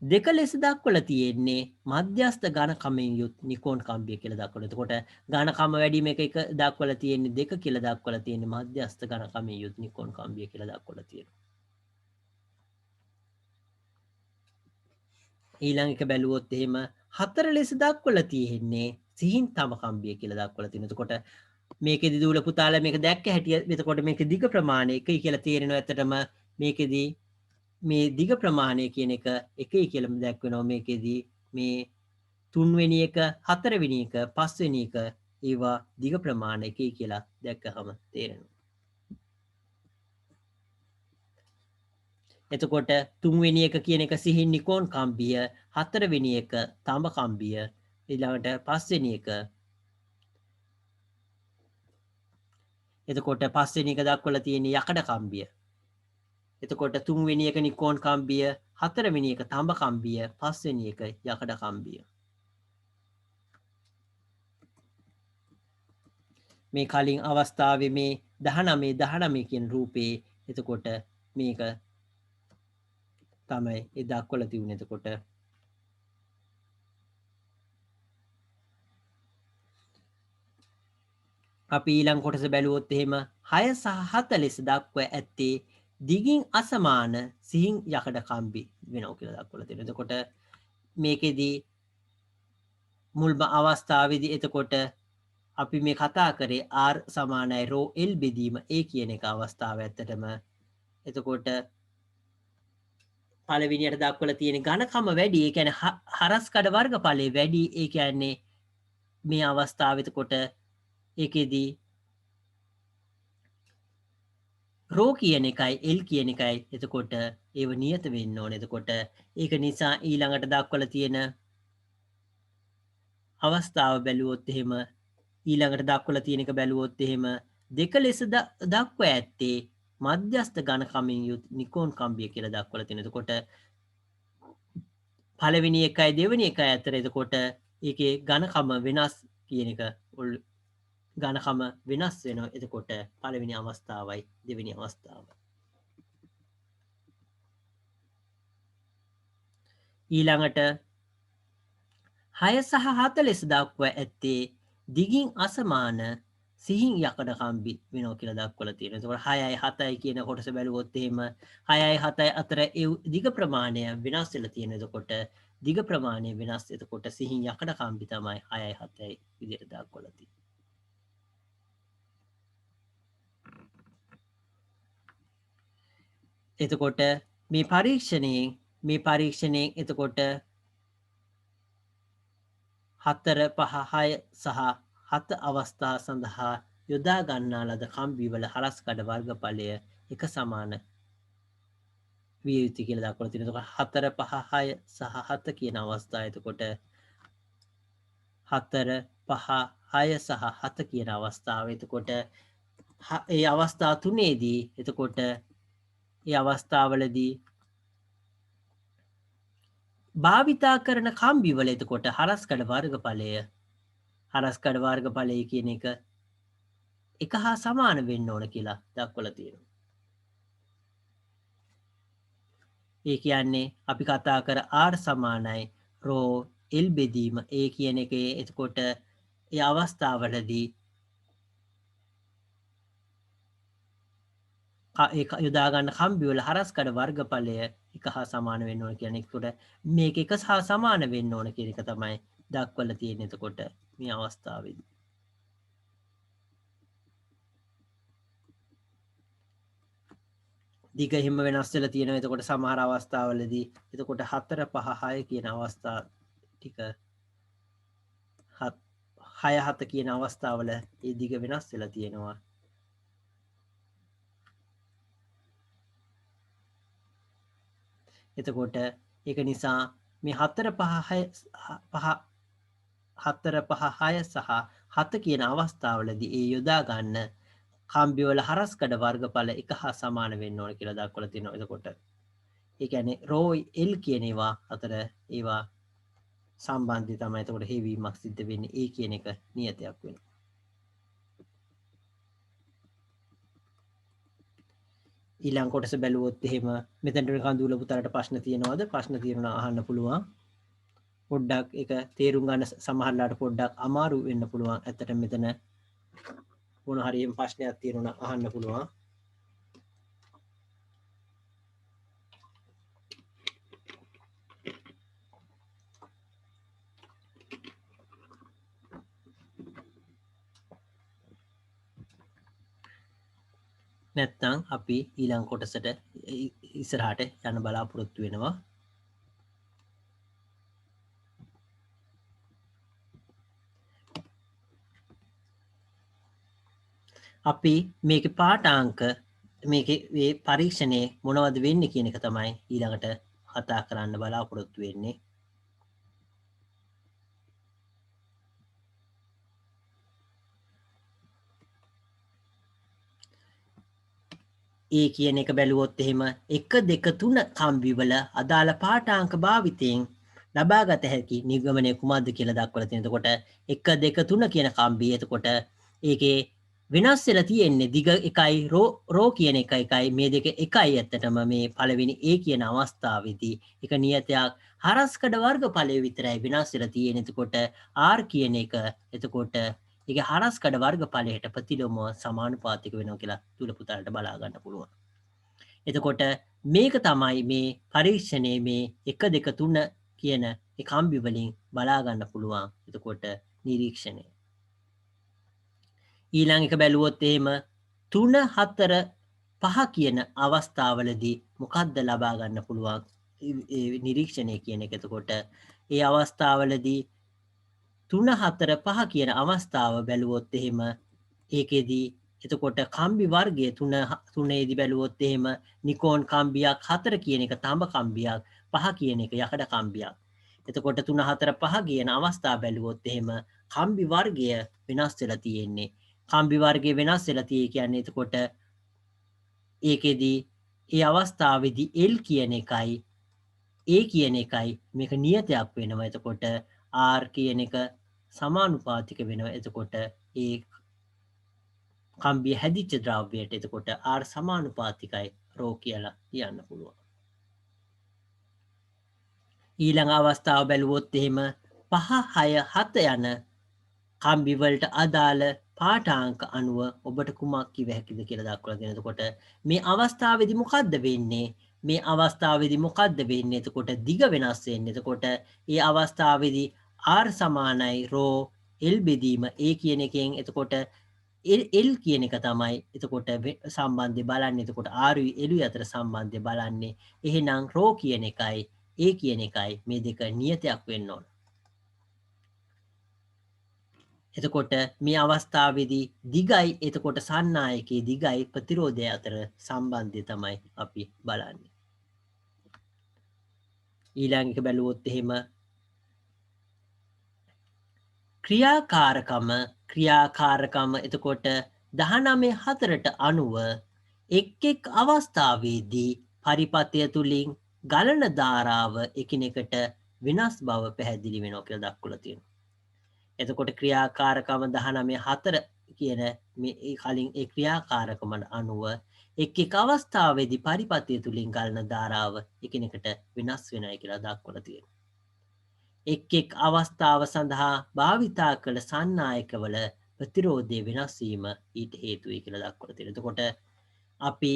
දෙක ලෙස දක්වලා තියෙන්නේ මධ්‍යස්ථ ඝනකමෙන් යුත් නිකෝන් කම්බිය කියලා දක්වනවා. එතකොට ඝනකම වැඩි මේක එක දක්වලා තියෙන්නේ දෙක කියලා දක්වලා තියෙන්නේ මධ්‍යස්ථ ඝනකමෙන් යුත් නිකෝන් කම්බිය කියලා දක්වලා තියෙනවා. ඊළඟ එක බැලුවොත් එහෙම හතර ලෙස දක්වලා තියෙන්නේ සිහින් තම කම්බිය කියලා දක්වලා තියෙනවා. එතකොට මේකෙදි දූල පුතාලා මේක දැක්ක හැටිය එතකොට මේක දිග ප්‍රමාණය එකයි කියලා තේරෙනවා. ඇත්තටම මේකෙදි මේ දිග ප්‍රමාණය කියන එක එකයි කියලා දැක්වෙනවා. මේකෙදි මේ තුන්වෙනි එක හතරවෙනි එක පස්වෙනි එක ඒවා දිග ප්‍රමාණය එකයි කියලා දැක්කහම තේරෙනවා. එතකොට තුන්වෙනි එක කියන එක සිහින් නිකෝන් කම්බිය, හතරවෙනි එක තඹ කම්බිය, ඊළඟට පස්වෙනි එක එතකොට පස්වෙනි එක දක්වලා තියෙන යකඩ කම්බිය. එතකොට තුන්වෙනි එක නිකෝන් කම්බිය, හතරවෙනි එක තඹ කම්බිය, පස්වෙනි එක යකඩ කම්බිය. මේ කලින් අවස්ථාවේ මේ 19 කියන රූපේ එතකොට මේක තමයි ඒ දක්වලා තියුනේ. එතකොට අපි ඊළඟ කොටස බැලුවොත් එහෙම 6 සහ 7 ලෙස දක්වා ඇත්තේ දිගින් අසමාන සිහින් යකඩ කම්බි වෙනවා කියලා දක්වලා තියෙනවා. එතකොට මේකෙදී මුල්ම අවස්ථාවේදී එතකොට අපි මේ කතා කරේ R සමානයි ρ L බෙදීම A කියන එක අවස්ථාව ඇත්තටම. එතකොට පළවෙනියට දක්වලා තියෙන ඝනකම වැඩි. ඒ කියන්නේ හරස්කඩ වර්ගඵලය වැඩි. ඒ කියන්නේ මේ අවස්ථාවේ එතකොට ඒකෙදී රෝ කියන එකයි එල් කියන එකයි එතකොට ඒව නියත වෙන්න ඕනේ. එතකොට ඒක නිසා ඊළඟට දක්වලා තියෙන අවස්ථාව බැලුවොත් එහෙම ඊළඟට දක්වලා තියෙන එක බැලුවොත් එහෙම දෙක ලෙස දක්වා ඇත්තේ මධ්‍යස්ථ ඝනකමින් යුත් නිකෝන් කම්බිය කියලා දක්වලා තියෙනවා. එතකොට පළවෙනි එකයි දෙවෙනි එකයි අතර එතකොට ඒකේ ඝනකම වෙනස් කියන එක ඝනකම වෙනස් වෙනවා. එතකොට පළවෙනි අවස්ථාවයි දෙවෙනි අවස්ථාවයි. ඊළඟට 6 සහ 7 ලෙස දක්වා ඇත්තේ දිගින් අසමාන සිහින් යකඩ කම්බි වෙනවා කියලා දක්වලා තියෙනවා. එතකොට 6යි 7යි කියන කොටස බැලුවොත් එහෙම 6යි 7යි අතර ඒ දිග ප්‍රමාණය වෙනස් වෙලා තියෙනවා. එතකොට දිග ප්‍රමාණය වෙනස්. එතකොට සිහින් යකඩ කම්බි තමයි 6යි 7යි විදිහට දක්වලා තියෙන්නේ. එතකොට මේ පරීක්ෂණයෙන් එතකොට 4 5 6 සහ 7 අවස්ථා සඳහා යොදා ගන්නා ලද කම්බිවල හරස්කඩ වර්ගඵලය එක සමාන විය යුතුයි කියලා දක්වලා තියෙනවා. එතකොට 4 5 6 සහ 7 කියන අවස්ථාව එතකොට 4 5 6 සහ 7 කියන අවස්ථාව එතකොට ඒ අවස්ථා තුනේදී එතකොට ඒ අවස්ථාවලදී භාවිතා කරන කම්බිවල එතකොට හරස්කඩ වර්ගඵලය කියන එක හා සමාන වෙන්න ඕන කියලා දක්වලා තියෙනවා. ඒ කියන්නේ අපි කතා කර R සමානයි රෝ L බෙදීම A කියන එකේ එතකොට ඒ අවස්ථාවලදී යොදා ගන්න කම්බිවල හරස්කඩ වර්ගඵලය එක හා සමාන වෙන්න ඕන කියන එකට මේක එක හා සමාන වෙන්න ඕන කියන එක තමයි දක්වලා තියෙන්නේ. එතකොට මේ අවස්ථාවේදී දිග හිම වෙනස් වෙලා තියෙනවා. එතකොට සමහර අවස්ථාවලදී එතකොට 4 5 6 කියන අවස්ථා ටික 6 7 කියන අවස්ථාවල ඒ දිග වෙනස් වෙලා තියෙනවා. එතකොට ඒක නිසා මේ 4 5 6 සහ 7 කියන අවස්ථාවලදී ඒ යොදා ගන්න කම්බිවල හරස්කඩ වර්ගඵල එක හා සමාන වෙන්න ඕන කියලා දක්වලා තියෙනවා. එතකොට ඒ කියන්නේ රෝ L කියන ඒවා අතර ඒවා සම්බන්ධය තමයි එතකොට හේවීමක් සිද්ධ වෙන්නේ. ඒ කියන එක නියතයක් වෙනවා. ඊළඟ කොටස බැලුවොත් එහෙම මෙතනට නිකන් දූල පුතාලට ප්‍රශ්න තියෙනවද? ප්‍රශ්න තියෙනවා අහන්න පුළුවන්. පොඩ්ඩක් ඒක තේරුම් ගන්න සමහරලාට පොඩ්ඩක් අමාරු වෙන්න පුළුවන්. ඇත්තට මෙතන මොන හරි ප්‍රශ්නයක් තියෙනවා අහන්න පුළුවන්. නැත්නම් අපි ඊළඟ කොටසට ඉස්සරහට යන්න බලාපොරොත්තු වෙනවා. අපි මේකේ පාඨාංක මේකේ පරීක්ෂණේ මොනවද වෙන්නේ කියන එක තමයි ඊළඟට කතා කරන්න බලාපොරොත්තු වෙන්නේ. ඒ කියන එක බැලුවොත් එහෙම 1 2 3 කම්බිවල අදාළ පාඨාංක භාවිතයෙන් ලබාගත හැකි නිගමනය කුමක්ද කියලා දක්වලා තියෙනවා. එතකොට 1 2 3 කියන කම්බිය එතකොට ඒකේ වෙනස් වෙලා තියෙන්නේ දිග එකයි රෝ කියන එකයි මේ දෙක එකයි. ඇත්තටම මේ පළවෙනි A කියන අවස්ථාවේදී එක නියතයක් හරස්කඩ වර්ගඵලය විතරයි වෙනස් වෙලා තියෙන්නේ. එතකොට R කියන එක එතකොට ඒක හරස්කඩ වර්ගඵලයට ප්‍රතිලෝමව සමානුපාතික වෙනවා කියලා තුල පුතාලට බලා ගන්න පුළුවන්. එතකොට මේක තමයි මේ පරීක්ෂණයේ මේ 1 2 3 කියන ඒ කම්බි වලින් බලා ගන්න පුළුවන්. එතකොට නිරීක්ෂණය. ඊළඟ එක බැලුවොත් එහෙම 3 4 5 කියන අවස්ථාවලදී මොකද්ද ලබා ගන්න පුළුවන් නිරීක්ෂණය කියන එක. එතකොට ඒ අවස්ථාවලදී 3 4 5 කියන අවස්ථාව බැලුවොත් එහෙම ඒකෙදී එතකොට කම්බි වර්ගය 3ේදී බැලුවොත් එහෙම නිකෝන් කම්බියක් 4 කියන එක තඹ කම්බියක් 5 කියන එක යකඩ කම්බියක්. එතකොට 3 4 5 කියන අවස්ථාව බැලුවොත් එහෙම කම්බි වර්ගය වෙනස් වෙලා තියෙන්නේ. කම්බි වර්ගය වෙනස් වෙලා තියෙන්නේ කියන්නේ එතකොට ඒකෙදී ඒ අවස්ථාවේදී L කියන එකයි A කියන එකයි මේක නියතයක් වෙනවා. එතකොට R කියන එක සමානුපාතික වෙනවා. එතකොට ඒ කම්බිය හැදිච්ච ද්‍රව්‍යයට එතකොට R සමානුපාතිකයි රෝ කියලා කියන්න පුළුවන්. ඊළඟ අවස්ථාව බැලුවොත් එහෙම 5 6 7 යන කම්බි වලට අදාළ පාඨාංක අනුව ඔබට කුමක් කිව හැකිද කියලා දක්වලා තියෙනවා. එතකොට මේ අවස්ථාවේදී මොකද්ද වෙන්නේ? මේ අවස්ථාවේදී මොකද්ද වෙන්නේ? එතකොට දිග වෙනස් වෙන්නේ. එතකොට මේ අවස්ථාවේදී R සමානයි රෝ L බෙදීම A කියන එකෙන් එතකොට L කියන එක තමයි එතකොට සම්බන්ධය බලන්නේ. එතකොට R L අතර සම්බන්ධය බලන්නේ. එහෙනම් රෝ කියන එකයි A කියන එකයි මේ දෙක නියතයක් වෙන්න ඕන. එතකොට මේ අවස්ථාවේදී දිගයි එතකොට සන්නායකයේ දිගයි ප්‍රතිරෝධය අතර සම්බන්ධය තමයි අපි බලන්නේ. ඊළඟ එක බැලුවොත් එහෙම ක්‍රියාකාරකම එතකොට 19:4ට අනුව එක් අවස්ථාවේදී පරිපථය තුලින් ගලන ධාරාව එකිනෙකට වෙනස් බව පැහැදිලි වෙනවා කියලා දක්වලා තියෙනවා. එතකොට ක්‍රියාකාරකම 19:4 කියන මේ කලින් ඒ ක්‍රියාකාරකමට අනුව එක් අවස්ථාවේදී පරිපථය තුලින් ගලන ධාරාව එකිනෙකට වෙනස් වෙනයි කියලා දක්වලා තියෙනවා. එක් අවස්ථාව සඳහා භාවිතා කළ සන්නායකවල ප්‍රතිරෝධය වෙනස් වීම ඊට හේතුයි කියලා දක්වලා තියෙනවා. එතකොට අපි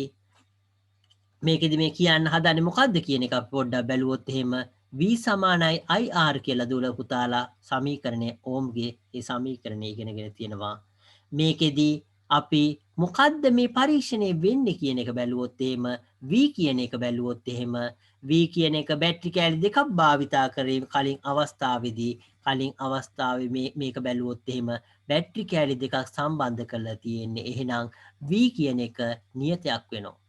මේකෙදි මේ කියන්න හදන්නේ මොකද්ද කියන එක අපි පොඩ්ඩක් බැලුවොත් එහෙම V සමානයි IR කියලා දුල පුතාලා සමීකරණය ඕම්ගේ ඒ සමීකරණය ඉගෙනගෙන තියෙනවා. මේකෙදි අපි මොකද්ද මේ පරීක්ෂණය වෙන්නේ කියන එක බැලුවොත් එහෙම V කියන එක බැලුවොත් එහෙම V කියන එක බැටරි කෑලි දෙකක් භාවිතා කරේ කලින් අවස්ථාවේ මේක බැලුවොත් එහෙම බැටරි කෑලි දෙකක් සම්බන්ධ කරලා තියෙන්නේ. එහෙනම් V කියන එක නියතයක් වෙනවා.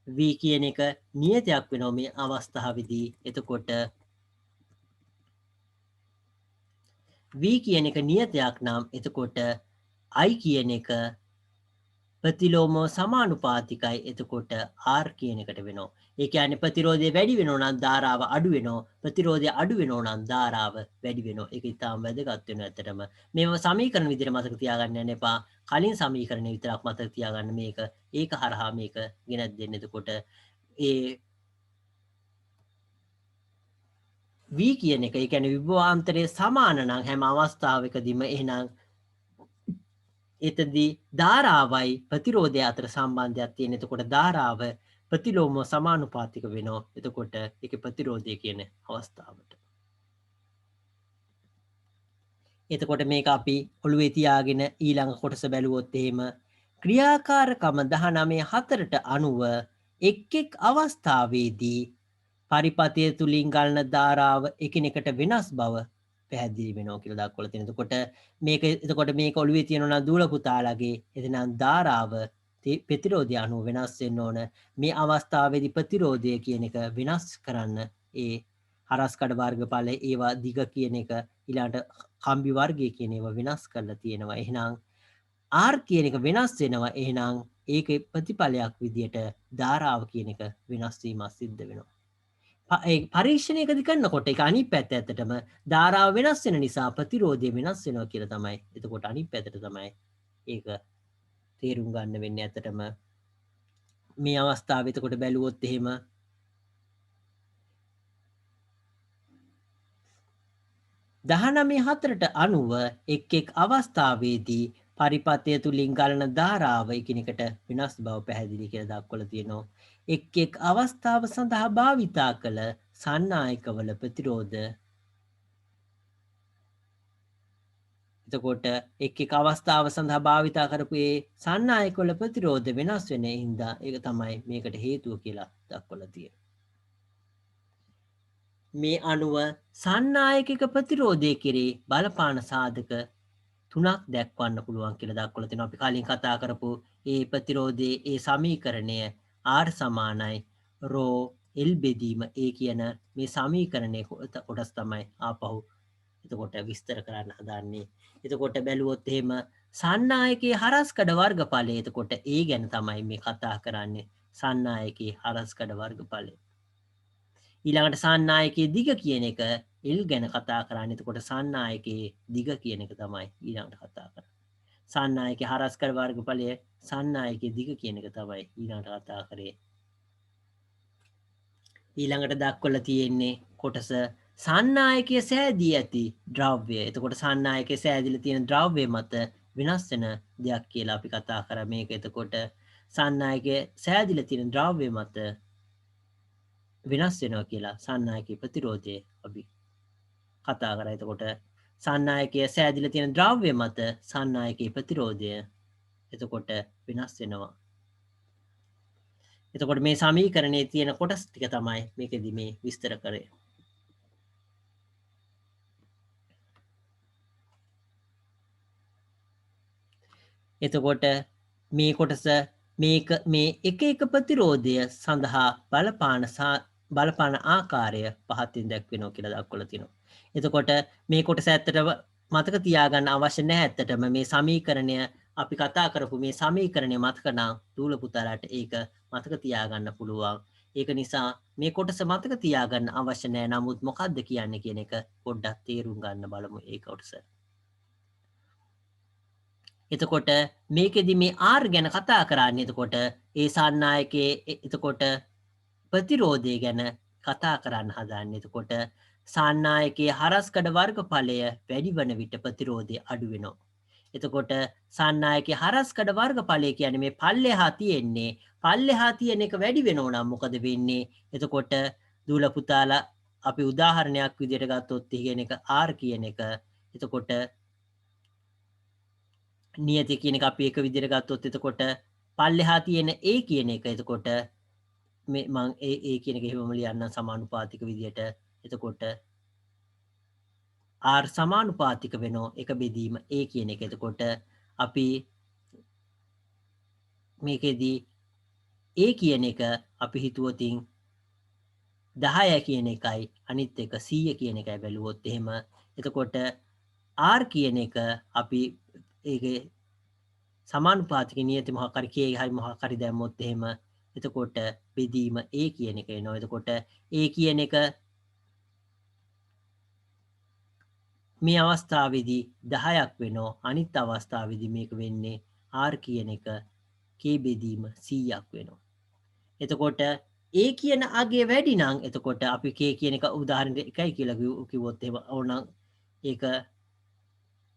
V කියන එක නියතයක් වෙනවා මේ අවස්ථාවේදී. එතකොට V කියන එක නියතයක් නම් එතකොට I කියන එක ප්‍රතිලෝමව සමානුපාතිකයි. එතකොට R කියන එකට වෙනවා. ඒ කියන්නේ ප්‍රතිරෝධය වැඩි වෙනවා නම් ධාරාව අඩු වෙනවා. ප්‍රතිරෝධය අඩු වෙනවා නම් ධාරාව වැඩි වෙනවා. ඒක ඉතාම වැදගත් වෙනවා ඇත්තටම. මේව සමීකරණ විදිහට මතක තියාගන්න යන්න එපා. කලින් සමීකරණය විතරක් මතක තියාගන්න මේක. ඒක හරහා මේක ගෙනත් දෙන්න. එතකොට ඒ V කියන එක, ඒ කියන්නේ විභවාන්තරයේ සමාන නම් හැම අවස්ථාවකදීම එහෙනම් එතදී ධාරාවයි ප්‍රතිරෝධය අතර සම්බන්ධයක් තියෙන. එතකොට ධාරාව ප්‍රතිලෝමව සමානුපාතික වෙනවා. එතකොට ඒකේ ප්‍රතිරෝධය කියන අවස්ථාවට. එතකොට මේක අපි ඔළුවේ තියාගෙන ඊළඟ කොටස බැලුවොත් එහෙම ක්‍රියාකාරකම 19.4ට අනුව එක් එක් අවස්ථාවේදී පරිපථය තුලින් ගලන ධාරාව එකිනෙකට වෙනස් බව පැහැදිලි වෙනවා කියලා දක්වලා තියෙනවා. එතකොට මේක ඔළුවේ තියෙනවා නම් දූල පුතාලගේ එතනම් ධාරාව ප්‍රතිරෝධය අනුව වෙනස් වෙන්න ඕන. මේ අවස්ථාවේදී ප්‍රතිරෝධය කියන එක වෙනස් කරන්න ඒ හරස්කඩ වර්ගඵල ඒවා දිග කියන එක ඊළඟට කම්බි වර්ගය කියන ඒවා වෙනස් කරලා තියෙනවා. එහෙනම් R කියන එක වෙනස් වෙනවා. එහෙනම් ඒකේ ප්‍රතිඵලයක් විදියට ධාරාව කියන එක වෙනස් වීමක් සිද්ධ වෙනවා. පරීක්ෂණයකදී කරනකොට ඒක අනිත් පැත්ත ඇත්තටම ධාරාව වෙනස් වෙන නිසා ප්‍රතිරෝධය වෙනස් වෙනවා කියලා තමයි. එතකොට අනිත් පැත්තට තමයි ඒක තේරුම් ගන්න වෙන්නේ ඇත්තටම. මේ අවස්ථාවේ එතකොට බැලුවොත් එහෙම 19.4ට අනුව එක් එක් අවස්ථාවේදී පරිපථය තුලින් ගලන ධාරාව එකිනෙකට වෙනස් බව පැහැදිලි කියලා දක්වලා තියෙනවා. එක් එක් අවස්ථාව සඳහා භාවිතා කළ සන්නායකවල ප්‍රතිරෝධ එතකොට එක් එක් අවස්ථාව සඳහා භාවිතා කරපු ඒ සන්නායකවල ප්‍රතිරෝධ වෙනස් වෙන හින්දා ඒක තමයි මේකට හේතුව කියලා දක්වලා තියෙන්නේ. මේ අනුව සන්නායකක ප්‍රතිරෝධය කෙරේ බලපාන සාධක 3ක් දක්වන්න පුළුවන් කියලා දක්වලා තිනවා. අපි කලින් කතා කරපු ඒ ප්‍රතිරෝධයේ ඒ සමීකරණය R සමානයි ρ L බෙදීම ඒ කියන මේ සමීකරණයේ කොටස් තමයි ආපහු එතකොට විස්තර කරන්න හදාන්නේ. එතකොට බැලුවොත් එහෙම සන්නායකයේ හරස්කඩ වර්ගඵලය එතකොට ඒ ගැන තමයි මේ කතා කරන්නේ. සන්නායකයේ හරස්කඩ වර්ගඵලය. ඊළඟට සන්නායකයේ දිග කියන එක L ගැන කතා කරන්නේ. එතකොට සන්නායකයේ දිග කියන එක තමයි ඊළඟට කතා කරන්නේ. සන්නායකයේ හරස්කඩ වර්ගඵලය සන්නායකයේ දිග කියන එක තමයි ඊළඟට කතා කරේ. ඊළඟට දක්වලා තියෙන්නේ කොටස සන්නායකයේ සෑදී ඇති ද්‍රව්‍ය. එතකොට සන්නායකයේ සෑදිලා තියෙන ද්‍රව්‍ය මත වෙනස් වෙන දෙයක් කියලා අපි කතා කරා. මේක එතකොට සන්නායකයේ සෑදිලා තියෙන ද්‍රව්‍ය මත වෙනස් වෙනවා කියලා සන්නායකයේ ප්‍රතිරෝධය අපි කතා කරා. එතකොට සන්නායකයේ සෑදිලා තියෙන ද්‍රව්‍ය මත සන්නායකයේ ප්‍රතිරෝධය එතකොට වෙනස් වෙනවා. එතකොට මේ සමීකරණයේ තියෙන කොටස් ටික තමයි මේකෙදි මේ විස්තර කරේ. එතකොට මේ කොටස මේ එක එක ප්‍රතිරෝධය සඳහා බලපාන ආකාරය පහතින් දැක්වෙනවා කියලා දක්වලා තියෙනවා. එතකොට මේ කොටස ඇත්තටම මතක තියාගන්න අවශ්‍ය නැහැ. ඇත්තටම මේ සමීකරණය අපි කතා කරපු මේ සමීකරණය මතක නම් දූල පුතාලට ඒක මතක තියාගන්න පුළුවන්. ඒක නිසා මේ කොටස මතක තියාගන්න අවශ්‍ය නැහැ. නමුත් මොකද්ද කියන්නේ කියන එක පොඩ්ඩක් තේරුම් ගන්න බලමු ඒ කොටස. එතකොට මේකෙදි මේ R ගැන කතා කරන්නේ. එතකොට ඒ සන්නායකයේ එතකොට ප්‍රතිරෝධය ගැන කතා කරන්න හදන්නේ. එතකොට සන්නායකයේ හරස්කඩ වර්ගඵලය වැඩි වන විට ප්‍රතිරෝධය අඩු වෙනවා. එතකොට සන්නායකයේ හරස්කඩ වර්ගඵලය කියන්නේ මේ පල්ලෙහා තියෙන එක වැඩි වෙනවා නම් මොකද වෙන්නේ? එතකොට දූල පුතාලා අපි උදාහරණයක් විදිහට ගත්තොත් කියන එක R කියන එක එතකොට නියති කියන එක අපි එක විදිහට ගත්තොත් එතකොට පල්ලෙහා තියෙන A කියන එක එතකොට මේ මම A කියන එක එහෙමම ලියන්න සමානුපාතික විදිහට. එතකොට R සමානුපාතික වෙනෝ එක බෙදීම A කියන එක. එතකොට අපි මේකෙදී A කියන එක අපි හිතුවොතින් 10 කියන එකයි අනිත් එක 100 කියන එකයි බැලුවොත් එහෙම. එතකොට R කියන එක අපි ඒකේ සමානුපාතික නියති මොකක් හරි k හරි මොකක් හරි දැම්මොත් එහෙම එතකොට බෙදීම a කියන එක එනවා. එතකොට a කියන එක මේ අවස්ථාවේදී 10ක් වෙනවා. අනිත් අවස්ථාවේදී මේක වෙන්නේ r කියන එක k බෙදීම 100ක් වෙනවා. එතකොට a කියන අගය වැඩි නම් එතකොට අපි k කියන එක උදාහරණයක් 1යි කියලා කිව්වොත් එහෙම ඕනනම් ඒක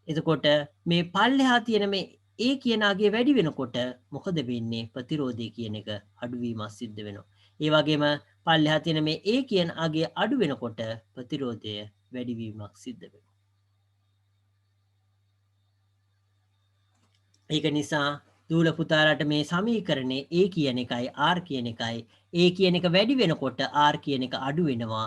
එතකොට මේ පල්ලෙහා තියෙන මේ a කියන අගය වැඩි වෙනකොට මොකද වෙන්නේ? ප්‍රතිරෝධය කියන එක අඩුවීමක් සිද්ධ වෙනවා. ඒ වගේම පල්ලෙහා තියෙන මේ a කියන අගය අඩු වෙනකොට ප්‍රතිරෝධය වැඩිවීමක් සිද්ධ වෙනවා. ඒක නිසා දූල පුතාලට මේ සමීකරණේ a කියන එකයි r කියන එකයි a කියන එක වැඩි වෙනකොට r කියන එක අඩු වෙනවා.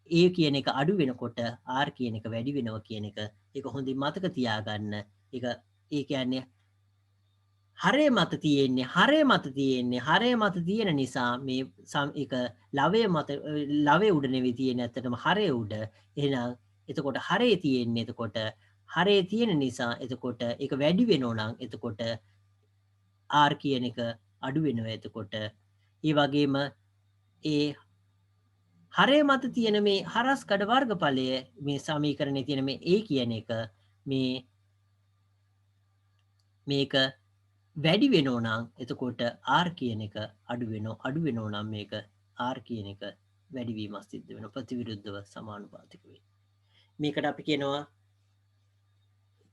a කියන එක අඩු වෙනකොට r කියන එක වැඩි වෙනවා කියන එක ඒක හොඳින් මතක තියාගන්න. ඒ කියන්නේ හරය මත තියෙන නිසා මේ එක ලවය උඩ නෙවෙයි තියෙන්නේ ඇත්තටම හරය උඩ. එහෙනම් එතකොට හරය තියෙන්නේ එතකොට හරය තියෙන නිසා එතකොට ඒක වැඩි වෙනවා නම් එතකොට r කියන එක අඩු වෙනවා එතකොට. ඒ වගේම ඒ හරය මත තියෙන මේ හරස්කඩ වර්ගඵලය මේ සමීකරණයේ තියෙන මේ a කියන එක මේක වැඩි වෙනවා නම් එතකොට r කියන එක අඩු වෙනවා නම් මේක r කියන එක වැඩිවීමක් සිද්ධ වෙනවා. ප්‍රතිවිරුද්ධව සමානුපාතික වෙයි. මේකට අපි කියනවා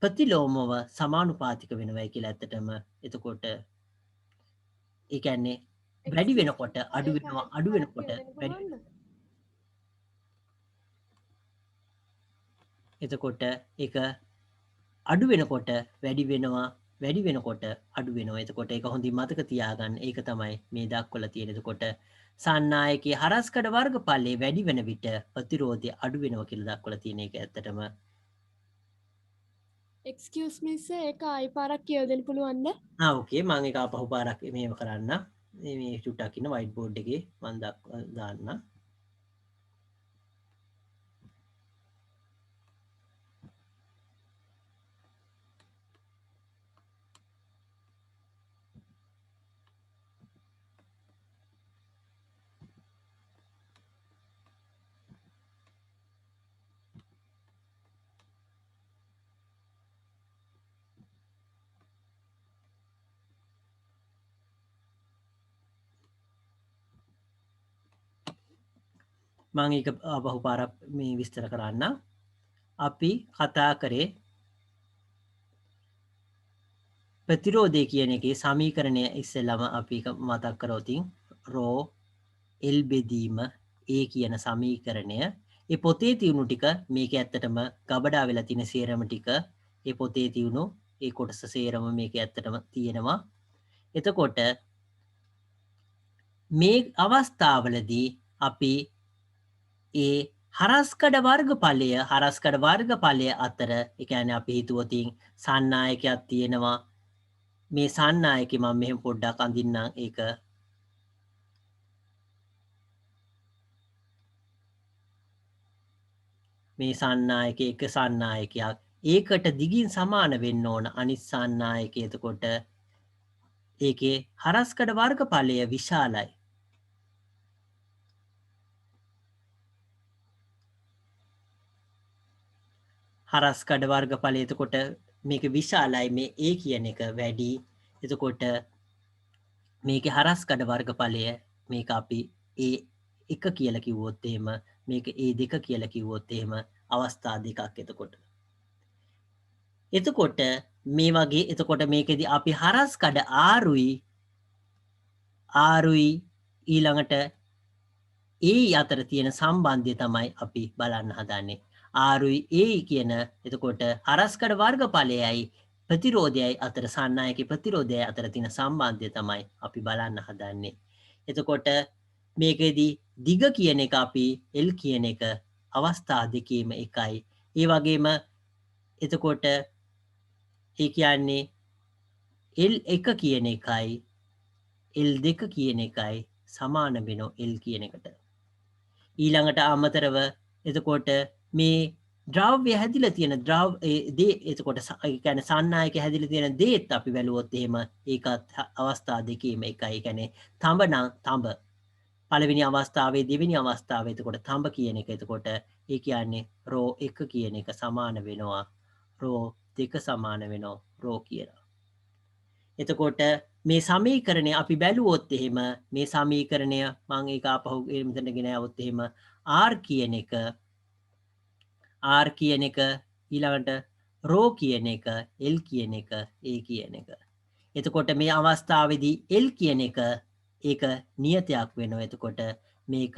ප්‍රතිලෝමව සමානුපාතික වෙනවයි කියලා. ඇත්තටම එතකොට ඒ කියන්නේ වැඩි වෙනකොට අඩු වෙනවා වැඩි වෙනවා. එතකොට ඒක අඩු වෙනකොට වැඩි වෙනවා අඩු වෙනවා. එතකොට ඒක හොඳින් මතක තියාගන්න. ඒක තමයි මේ දක්වලා තියෙන්නේ. එතකොට සන්නායකයේ හරස්කඩ වර්ගඵලයේ වැඩි වෙන විට ප්‍රතිරෝධය අඩු වෙනවා කියලා දක්වලා තියෙන එක ඇත්තටම. excuse me sir ඒක ආයි පාරක් කියලා දෙන්න පුළුවන්ද? ඕකේ මම ඒක ආපහු පාරක් මේව කරන්න. මේ චුට්ටක් ඉන්න white board එකේ මම දාන්න. මම ඒක ආපහු පාරක් මේ විස්තර කරන්න. අපි කතා කරේ ප්‍රතිරෝධය කියන එකේ සමීකරණය ඉස්සෙල්ලාම අපි මතක් කරොතින් රෝ L බෙදීම A කියන සමීකරණය ඒ පොතේ තියුණු ටික මේක ඇත්තටම ගබඩා වෙලා තියෙන සේරම ටික ඒ පොතේ තියුණු ඒ කොටස සේරම මේක ඇත්තටම තියෙනවා. එතකොට මේ අවස්ථාවලදී අපි ඒ හරස්කඩ වර්ගඵලය අතර ඒ කියන්නේ අපි හිතුවොතින් සන්නායකයක් තියෙනවා. මේ සන්නායකේ මම මෙහෙම පොඩ්ඩක් අඳින්නම් ඒක. මේ සන්නායකේ එක සන්නායකයක් ඒකට දිගින් සමාන වෙන්න ඕන අනිත් සන්නායකය. එතකොට ඒකේ හරස්කඩ වර්ගඵලය විශාලයි. හරස්කඩ වර්ගඵලය එතකොට මේක විශාලයි මේ A කියන එක වැඩි. එතකොට මේකේ හරස්කඩ වර්ගඵලය මේක අපි A1 කියලා කිව්වොත් එහෙම මේක A2 කියලා කිව්වොත් එහෙම අවස්ථා දෙකක්. එතකොට මේ වගේ එතකොට මේකෙදි අපි හරස්කඩ ආරුයි ඊළඟට A අතර තියෙන සම්බන්ධය තමයි අපි බලන්න හදන්නේ. ආරුයි A කියන එතකොට හරස්කඩ වර්ගඵලයයි ප්‍රතිරෝධයයි අතර සන්නායකයේ ප්‍රතිරෝධයයි අතර තියෙන සම්බන්ධය තමයි අපි බලන්න හදන්නේ. එතකොට මේකෙදි දිග කියන එක අපි L කියන එක අවස්ථා දෙකේම එකයි. ඒ වගේම එතකොට ඒ කියන්නේ L1 කියන එකයි L2 කියන එකයි සමාන වෙනවා L කියන එකට. ඊළඟට අමතරව එතකොට මේ ද්‍රව්‍ය හැදිලා තියෙන දේ එතකොට ඒ කියන්නේ සන්නායක හැදිලා තියෙන දේත් අපි බැලුවොත් එහෙම ඒකත් අවස්ථා දෙකේම එකයි. ඒ කියන්නේ තඹ නම් තඹ පළවෙනි අවස්ථාවේ දෙවෙනි අවස්ථාවේ එතකොට තඹ කියන එක එතකොට ඒ කියන්නේ රෝ 1 කියන එක සමාන වෙනවා රෝ 2 සමාන වෙනවා රෝ කියලා. එතකොට මේ සමීකරණය අපි බැලුවොත් එහෙම මේ සමීකරණය මම ඒක ආපහු මෙතන ගෙන આવොත් එහෙම r කියන එක ඊළඟට රෝ කියන එක L කියන එක A කියන එක. එතකොට මේ අවස්ථාවේදී L කියන එක ඒක නියතයක් වෙනවා. එතකොට මේක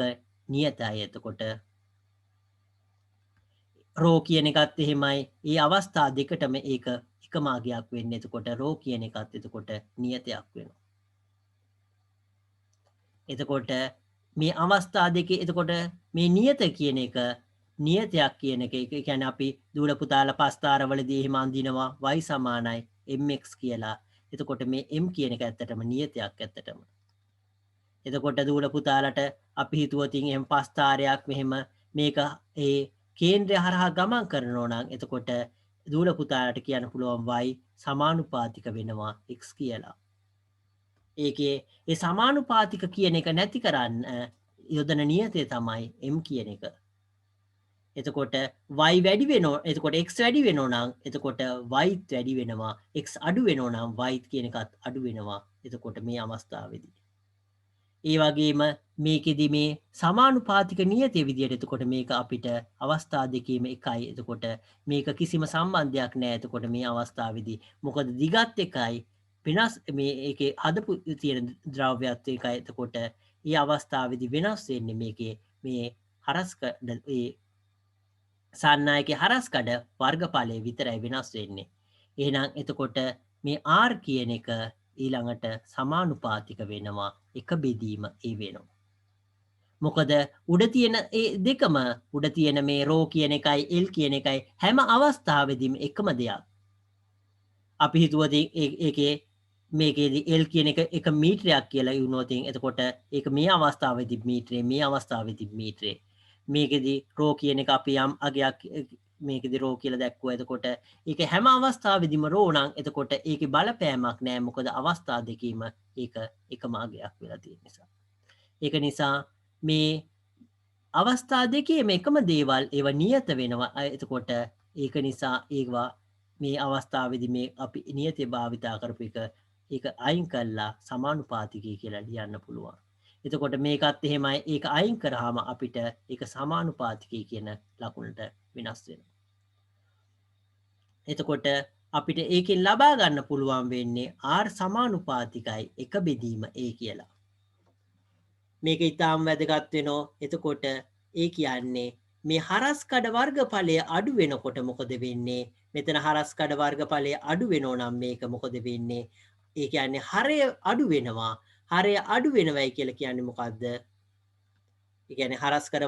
නියතයි. එතකොට රෝ කියන එකත් එහෙමයි. ඒ අවස්ථා දෙකටම ඒක එකම අගයක් වෙන්නේ. එතකොට රෝ කියන එකත් එතකොට නියතයක් වෙනවා. එතකොට මේ අවස්ථා දෙකේ එතකොට මේ නියත කියන එක නියතයක් කියන එක ඒ කියන්නේ අපි දූල පුතාලා පස්තාරවලදී එහෙම අඳිනවා y සමානයි mx කියලා. එතකොට මේ m කියන එක ඇත්තටම නියතයක් ඇත්තටම. එතකොට දූල පුතාලට අපි හිතුවොතින් එහෙම පස්තාරයක් මෙහෙම මේක ඒ කේන්ද්‍රය හරහා ගමන් කරනවා නම් එතකොට දූල පුතාලට කියන්න පුළුවන් y සමානුපාතික වෙනවා x කියලා. ඒකේ ඒ සමානුපාතික කියන එක නැති කරන්න යොදන නියතය තමයි m කියන එක. එතකොට y වැඩි වෙනවා. එතකොට x වැඩි වෙනවා නම් එතකොට y වැඩි වෙනවා. x අඩු වෙනවා නම් y කියන එකත් අඩු වෙනවා. එතකොට මේ අවස්ථාවේදී. ඒ වගේම මේකෙදි මේ සමානුපාතික නියතයේ විදිහට එතකොට මේක අපිට අවස්ථා දෙකේම එකයි. එතකොට මේක කිසිම සම්බන්ධයක් නැහැ. එතකොට මේ අවස්ථාවේදී මොකද දිගත් එකයි වෙනස් මේ ඒකේ හදපු තියෙන ද්‍රව්‍යත් එකයි. එතකොට මේ අවස්ථාවේදී වෙනස් වෙන්නේ මේකේ මේ හරස්කඩ ඒ සන්නායකේ හරස්කඩ වර්ගඵලය විතරයි වෙනස් වෙන්නේ. එහෙනම් එතකොට මේ r කියන එක ඊළඟට සමානුපාතික වෙනවා. එක බෙදීම ඒ වෙනවා. මොකද උඩ තියෙන ඒ දෙකම උඩ තියෙන මේ රෝ කියන එකයි L කියන එකයි හැම අවස්ථාවෙදීම එකම දෙයක්. අපි හිතුවද ඒකේ මේකේදී L කියන එක මීටරයක් කියලා වුණොත් එතකොට ඒක මේ අවස්ථාවේදී මීටරේ මේ අවස්ථාවේදී මීටරේ. මේකෙදී රෝ කියන එක අපි යම් අගයක් මේකෙදී රෝ කියලා දැක්කුවා. එතකොට ඒක හැම අවස්ථාවෙදීම රෝ නම් එතකොට ඒකේ බලපෑමක් නැහැ. මොකද අවස්ථා දෙකීම ඒක එකම අගයක් වෙලා තියෙන නිසා. ඒක නිසා මේ අවස්ථා දෙකේම එකම දේවල් ඒවා නියත වෙනවා. එතකොට ඒක නිසා ඒවා මේ අවස්ථාවේදී මේ අපි නියතේ භාවිතා කරපු එක ඒක අයින් කළා සමානුපාතිකයි කියලා ලියන්න පුළුවන්. එතකොට මේකත් එහෙමයි. ඒක අයින් කරාම අපිට ඒක සමානුපාතිකයි කියන ලකුණට වෙනස් වෙනවා. එතකොට අපිට ඒකෙන් ලබා ගන්න පුළුවන් වෙන්නේ r සමානුපාතිකයි එක බෙදීම a කියලා. මේක ඊටාම් වැදගත් වෙනවා. එතකොට ඒ කියන්නේ මේ හරස්කඩ වර්ගඵලය අඩු වෙනකොට මොකද වෙන්නේ? මෙතන හරස්කඩ වර්ගඵලය අඩු වෙනවා නම් මේක මොකද වෙන්නේ? ඒ කියන්නේ හරය අඩු වෙනවා. හරය අඩු වෙනවයි කියලා කියන්නේ මොකද්ද? ඒ කියන්නේ හරස්කඩ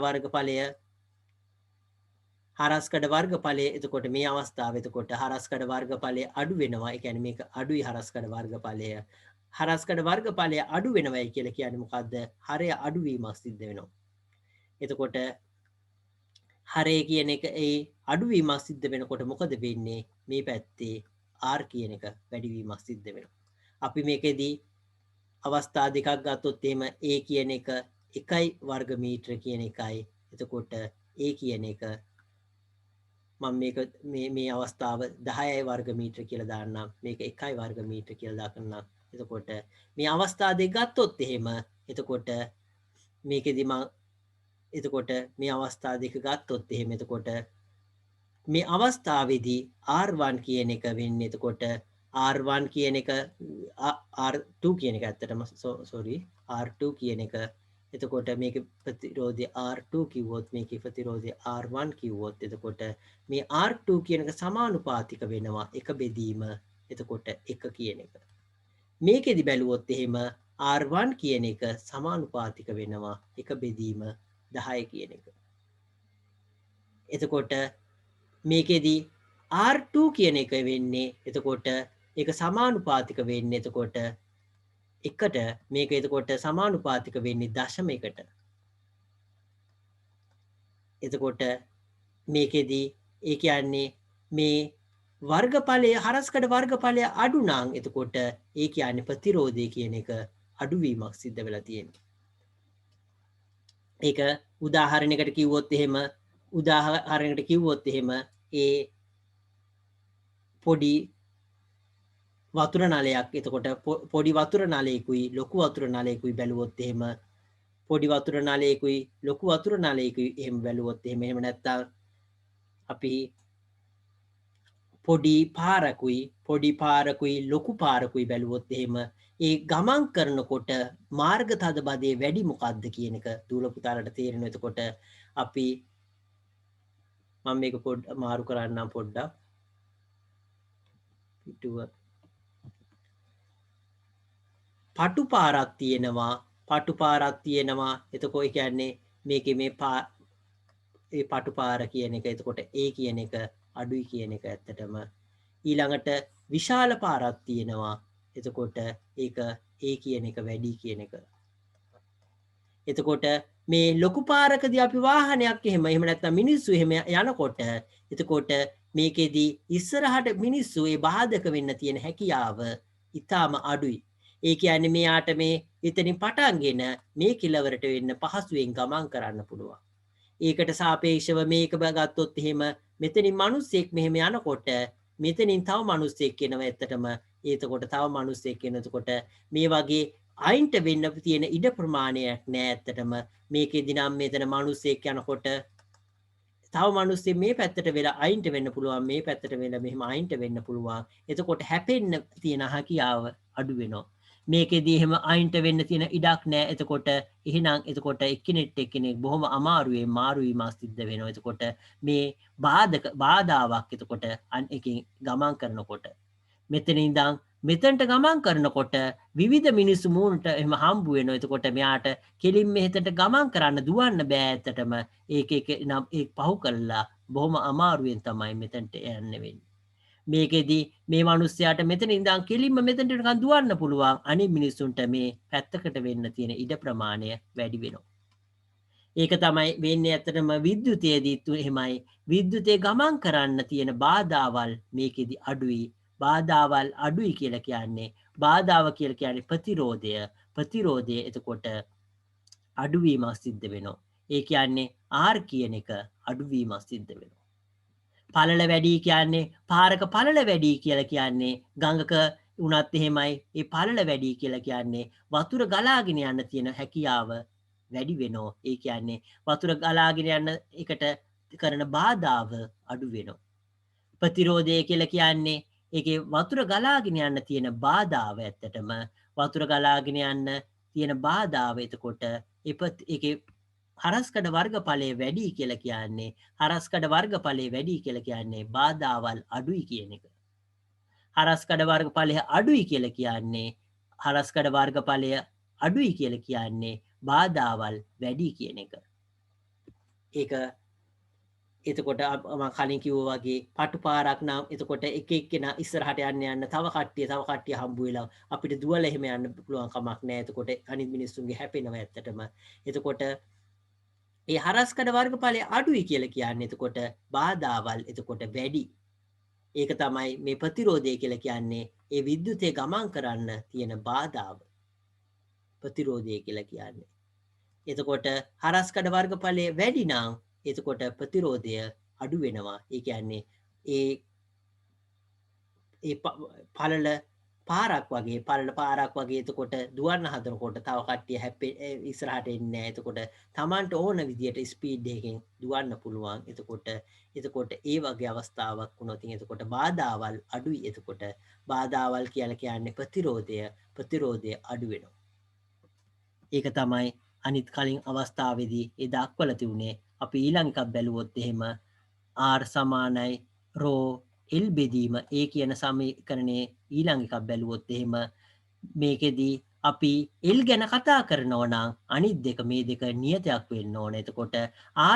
වර්ගඵලය එතකොට මේ අවස්ථාවේ එතකොට හරස්කඩ වර්ගඵලය අඩු වෙනවා. ඒ කියන්නේ මේක අඩුයි හරස්කඩ වර්ගඵලය. හරස්කඩ වර්ගඵලය අඩු වෙනවයි කියලා කියන්නේ මොකද්ද? හරය අඩු වීමක් සිද්ධ වෙනවා. එතකොට හරය කියන එක ඒ අඩුවීමක් සිද්ධ වෙනකොට මොකද වෙන්නේ? මේ පැත්තේ r කියන එක වැඩිවීමක් සිද්ධ වෙනවා. අපි මේකෙදී අවස්ථා දෙකක් ගත්තොත් එහෙම a කියන එක 1 වර්ග මීටර කියන එකයි. එතකොට a කියන එක මම මේක මේ අවස්ථාව 10යි වර්ග මීටර කියලා දාන්නම්. මේක 1යි වර්ග මීටර කියලා දාන්නම්. එතකොට මේ අවස්ථා දෙක ගත්තොත් එහෙම එතකොට මේකෙදි මම එතකොට මේ අවස්ථා දෙක ගත්තොත් එහෙම එතකොට මේ අවස්ථාවේදී r1 කියන එක වෙන්නේ එතකොට r1 කියන එක r2 කියන එක ඇත්තටම r2 කියන එක එතකොට මේක ප්‍රතිරෝධය r2 කිව්වොත් මේකේ ප්‍රතිරෝධය r1 කිව්වොත් එතකොට මේ r2 කියන එක සමානුපාතික වෙනවා එක බෙදීම එතකොට 1 කියන එක. මේකෙදි බැලුවොත් එහෙම r1 කියන එක සමානුපාතික වෙනවා එක බෙදීම 10 කියන එක. එතකොට මේකෙදී r2 කියන එක වෙන්නේ එතකොට ඒක සමානුපාතික වෙන්නේ එතකොට එකට මේක එතකොට සමානුපාතික වෙන්නේ 0.1ට. එතකොට මේකෙදී ඒ කියන්නේ මේ වර්ගඵලය හරස්කඩ වර්ගඵලය අඩු නම් එතකොට ඒ කියන්නේ ප්‍රතිරෝධය කියන එක අඩුවීමක් සිද්ධ වෙලා තියෙනවා. ඒක උදාහරණයකට කිව්වොත් එහෙම ඒ පොඩි වතුර නලයක් එතකොට පොඩි වතුර නලයකුයි ලොකු වතුර නලයකුයි බැලුවොත් එහෙම පොඩි වතුර නලයකුයි ලොකු වතුර නලයකුයි එහෙම බැලුවොත් එහෙම නැත්තම් අපි පොඩි පාරකුයි ලොකු පාරකුයි බැලුවොත් එහෙම ඒ ගමන් කරනකොට මාර්ග තදබදය වැඩි මොකක්ද කියන එක දූල පුතාලට තේරෙනවා. එතකොට අපි මම මේක මාරු කරන්නම් පොඩ්ඩක් පිටුව පටු පාරක් තියෙනවා එතකොට ඒ කියන්නේ මේකේ මේ ඒ පටු පාර කියන එක එතකොට ඒ කියන එක අඩුයි කියන එක ඇත්තටම ඊළඟට විශාල පාරක් තියෙනවා එතකොට ඒක ඒ කියන එක වැඩි කියන එක එතකොට මේ ලොකු පාරකදී අපි වාහනයක් එහෙම නැත්නම් මිනිස්සු එහෙම යනකොට එතකොට මේකෙදී ඉස්සරහට මිනිස්සු ඒ බාධක වෙන්න තියෙන හැකියාව ඉතාම අඩුයි. ඒ කියන්නේ මෙයාට මේ එතනින් පටන්ගෙන මේ කෙලවරට වෙන්න පහසුවෙන් ගමන් කරන්න පුළුවන්. ඒකට සාපේක්ෂව මේක ගත්තොත් එහෙම මෙතනින් මිනිස්සෙක් මෙහෙම යනකොට මෙතනින් තව මිනිස්සෙක් එනවා ඇත්තටම එතකොට තව මිනිස්සෙක් එනකොට මේ වගේ අයින්ට වෙන්න තියෙන ඉඩ ප්‍රමාණයක් නෑ ඇත්තටම මේකෙදි නම් මෙතන මිනිස්සෙක් යනකොට තව මිනිස්සෙක් මේ පැත්තට වෙලා අයින්ට වෙන්න පුළුවන් මේ පැත්තට වෙලා මෙහෙම අයින්ට වෙන්න පුළුවන් එතකොට හැපෙන්න තියෙන හැකියාව අඩු වෙනවා මේකෙදි එහෙම අයින්ට වෙන්න තියෙන ඉඩක් නෑ එතකොට එහෙනම් එතකොට එක්කෙනෙක් බොහොම අමාරුවෙන් මාරුවීමක් සිද්ධ වෙනවා එතකොට මේ බාධාවක් එතකොට අන් එකකින් ගමන් කරනකොට මෙතන ඉඳන් මෙතනට ගමන් කරනකොට විවිධ මිනිස්සු මූණට එහෙම හම්බ වෙනවා එතකොට මෙයාට කෙලින් මෙහෙතට ගමන් කරන්න දුවන්න බෑ ඇත්තටම ඒක නම් ඒක පහු කළා බොහොම අමාරුවෙන් තමයි මෙතනට යන්න වෙන්නේ මේකෙදි මේ මිනිස්සයාට මෙතන ඉඳන් කෙලින්ම මෙතනට නිකන් දුවන්න පුළුවන් අනිත් මිනිස්සුන්ට මේ පැත්තකට වෙන්න තියෙන ඉඩ ප්‍රමාණය වැඩි වෙනවා ඒක තමයි වෙන්නේ ඇත්තටම විද්‍යුතයේදීත් එහෙමයි විද්‍යුතේ ගමන් කරන්න තියෙන බාධාවල් මේකෙදි අඩුයි බාධාවල් අඩුයි කියලා කියන්නේ බාධාව කියලා කියන්නේ ප්‍රතිරෝධය එතකොට අඩුවීමක් සිද්ධ වෙනවා ඒ කියන්නේ R කියන එක අඩුවීමක් සිද්ධ වෙනවා පළල වැඩි කියන්නේ පාරක පළල වැඩි කියලා කියන්නේ ගඟක උනත් එහෙමයි ඒ පළල වැඩි කියලා කියන්නේ වතුර ගලාගෙන යන්න තියෙන හැකියාව වැඩි වෙනවා ඒ කියන්නේ වතුර ගලාගෙන යන එකට කරන බාධාව අඩු වෙනවා ප්‍රතිරෝධය කියලා කියන්නේ ඒකේ වතුර ගලාගෙන යන්න තියෙන බාධාව ඇත්තටම වතුර ගලාගෙන යන්න තියෙන බාධාව එතකොට ඒකේ හරස්කඩ වර්ගඵලය වැඩි කියලා කියන්නේ හරස්කඩ වර්ගඵලය වැඩි කියලා කියන්නේ බාධාවල් අඩුයි කියන එක. හරස්කඩ වර්ගඵලය අඩුයි කියලා කියන්නේ හරස්කඩ වර්ගඵලය අඩුයි කියලා කියන්නේ බාධාවල් වැඩි කියන එක. ඒක එතකොට මම කලින් කිව්වා වගේ පටු පාරක් නම් එතකොට එක එක්කෙනා ඉස්සරහට යන්න තව කට්ටිය හම්බ වෙලා අපිට දුවලා එහෙම යන්න පුළුවන් කමක් නැහැ. එතකොට අනිත් මිනිස්සුන්ගේ හැපෙනවා ඇත්තටම. එතකොට ඒ හරස්කඩ වර්ගඵලය අඩුයි කියලා කියන්නේ එතකොට බාධාවල් එතකොට වැඩි. ඒක තමයි මේ ප්‍රතිරෝධය කියලා කියන්නේ ඒ විද්‍යුතේ ගමන් කරන්න තියෙන බාධාව. ප්‍රතිරෝධය කියලා කියන්නේ. එතකොට හරස්කඩ වර්ගඵලය වැඩි නම් එතකොට ප්‍රතිරෝධය අඩු වෙනවා. ඒ කියන්නේ ඒ පළල පාරක් වගේ එතකොට දුවන්න හදනකොට තව කට්ටිය ඉස්සරහට එන්නේ නැහැ. එතකොට Tamanට ඕන විදියට ස්පීඩ් එකකින් දුවන්න පුළුවන්. එතකොට ඒ වගේ අවස්ථාවක් වුණොත් එතකොට බාධාවල් අඩුයි. එතකොට බාධාවල් කියලා කියන්නේ ප්‍රතිරෝධය අඩු වෙනවා. ඒක තමයි අනිත් කලින් අවස්ථාවේදී ඒ දක්වලා තිබුණේ අපි ඊළඟ එකක් බැලුවොත් එහෙම R සමානයි ρ L බෙදීම ඒ කියන සමීකරණයේ ඊළඟ එකක් බැලුවොත් එහෙම මේකෙදී අපි L ගැන කතා කරනවා නම් අනිත් දෙක මේ දෙක නියතයක් වෙන්න ඕන. එතකොට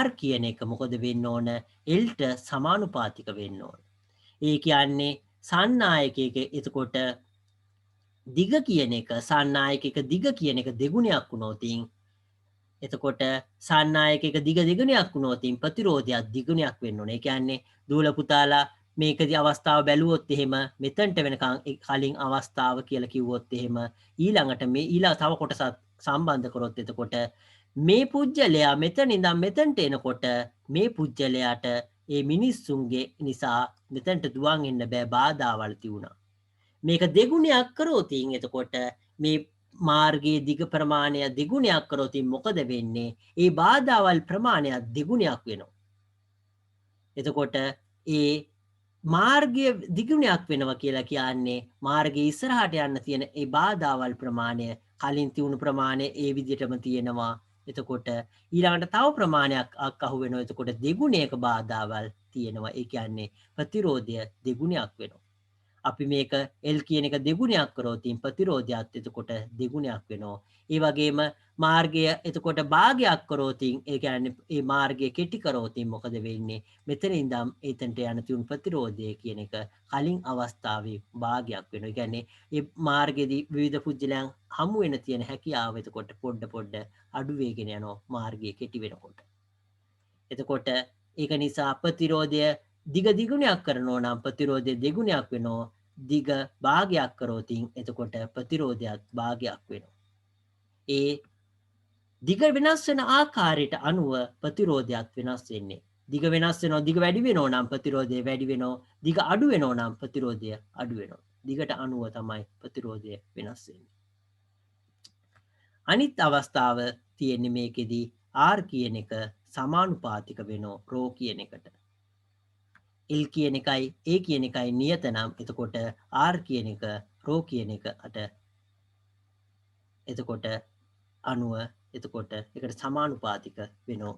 R කියන එක මොකද වෙන්න ඕන? L ට සමානුපාතික වෙන්න ඕන. ඒ කියන්නේ සන්නායකයක එතකොට දිග කියන එක සන්නායකයක දිග කියන එක දෙගුණයක් වුණොත් එතකොට සන්නායකයක දිග දෙගුණයක් වුණොත් ප්‍රතිරෝධයක් දිගුණයක් වෙන්න ඕනේ. ඒ කියන්නේ දූල පුතාලා මේකදී අවස්ථාව බැලුවොත් එහෙම මෙතනට වෙනකන් කලින් අවස්ථාව කියලා කිව්වොත් එහෙම ඊළඟට මේ ඊළඟ තව කොටසක් සම්බන්ධ කරොත් එතකොට මේ පුජ්‍යලයා මෙතන ඉඳන් මෙතනට එනකොට මේ පුජ්‍යලයාට ඒ මිනිස්සුන්ගේ නිසා මෙතනට දුවන් එන්න බෑ බාධාවල් තිබුණා. මේක දෙගුණයක් කරොත් එතකොට මේ මාර්ගයේ දිග ප්‍රමාණය දෙගුණයක් කරොත් මොකද වෙන්නේ? ඒ බාධාවල් ප්‍රමාණයක් දෙගුණයක් වෙනවා. එතකොට ඒ මාර්ගය දිගුණයක් වෙනවා කියලා කියන්නේ මාර්ගයේ ඉස්සරහට යන්න තියෙන ඒ බාධාවල් ප්‍රමාණය කලින් තියුණු ප්‍රමාණය ඒ විදිහටම තියෙනවා. එතකොට ඊළඟට තව ප්‍රමාණයක් අහු වෙනවා. එතකොට දෙගුණයක බාධාවල් තියෙනවා. ඒ කියන්නේ ප්‍රතිරෝධය දෙගුණයක් වෙනවා. අපි මේක L කියන එක දෙගුණයක් කරොත් ප්‍රතිරෝධයත් එතකොට දෙගුණයක් වෙනවා. ඒ වගේම මාර්ගය එතකොට භාගයක් කරොත් ඒ කියන්නේ ඒ මාර්ගය කෙටි කරොත් මොකද වෙන්නේ? මෙතන ඉඳන් එතනට යන තියුණු ප්‍රතිරෝධය කියන එක කලින් අවස්ථාවේ භාගයක් වෙනවා. ඒ කියන්නේ මේ මාර්ගයේදී විවිධ පුජ්‍යලයන් හමු වෙන තියෙන හැකියාව එතකොට පොඩ අඩු වෙගෙන යනවා මාර්ගය කෙටි වෙනකොට. එතකොට ඒක නිසා ප්‍රතිරෝධය දිග දිගුණයක් කරනවා නම් ප්‍රතිරෝධය දෙගුණයක් වෙනවා. දිග භාගයක් කරොත් එතකොට ප්‍රතිරෝධයත් භාගයක් වෙනවා. ඒ දිග වෙනස් වෙන ආකාරයට අනුව ප්‍රතිරෝධයත් වෙනස් වෙන්නේ. දිග වෙනස් වෙනවා දිග වැඩි වෙනවා නම් ප්‍රතිරෝධය වැඩි වෙනවා. දිග අඩු වෙනවා නම් ප්‍රතිරෝධය අඩු වෙනවා. දිගට අනුව තමයි ප්‍රතිරෝධය වෙනස් වෙන්නේ. අනිත් අවස්ථාව තියෙන්නේ මේකෙදී R කියන එක සමානුපාතික වෙනවා ρ කියන එකට. L කියන එකයි A කියන එකයි නියත නම් එතකොට R කියන එක ρ කියන එකට එතකොට අණුව එතකොට ඒකට සමානුපාතික වෙනවා.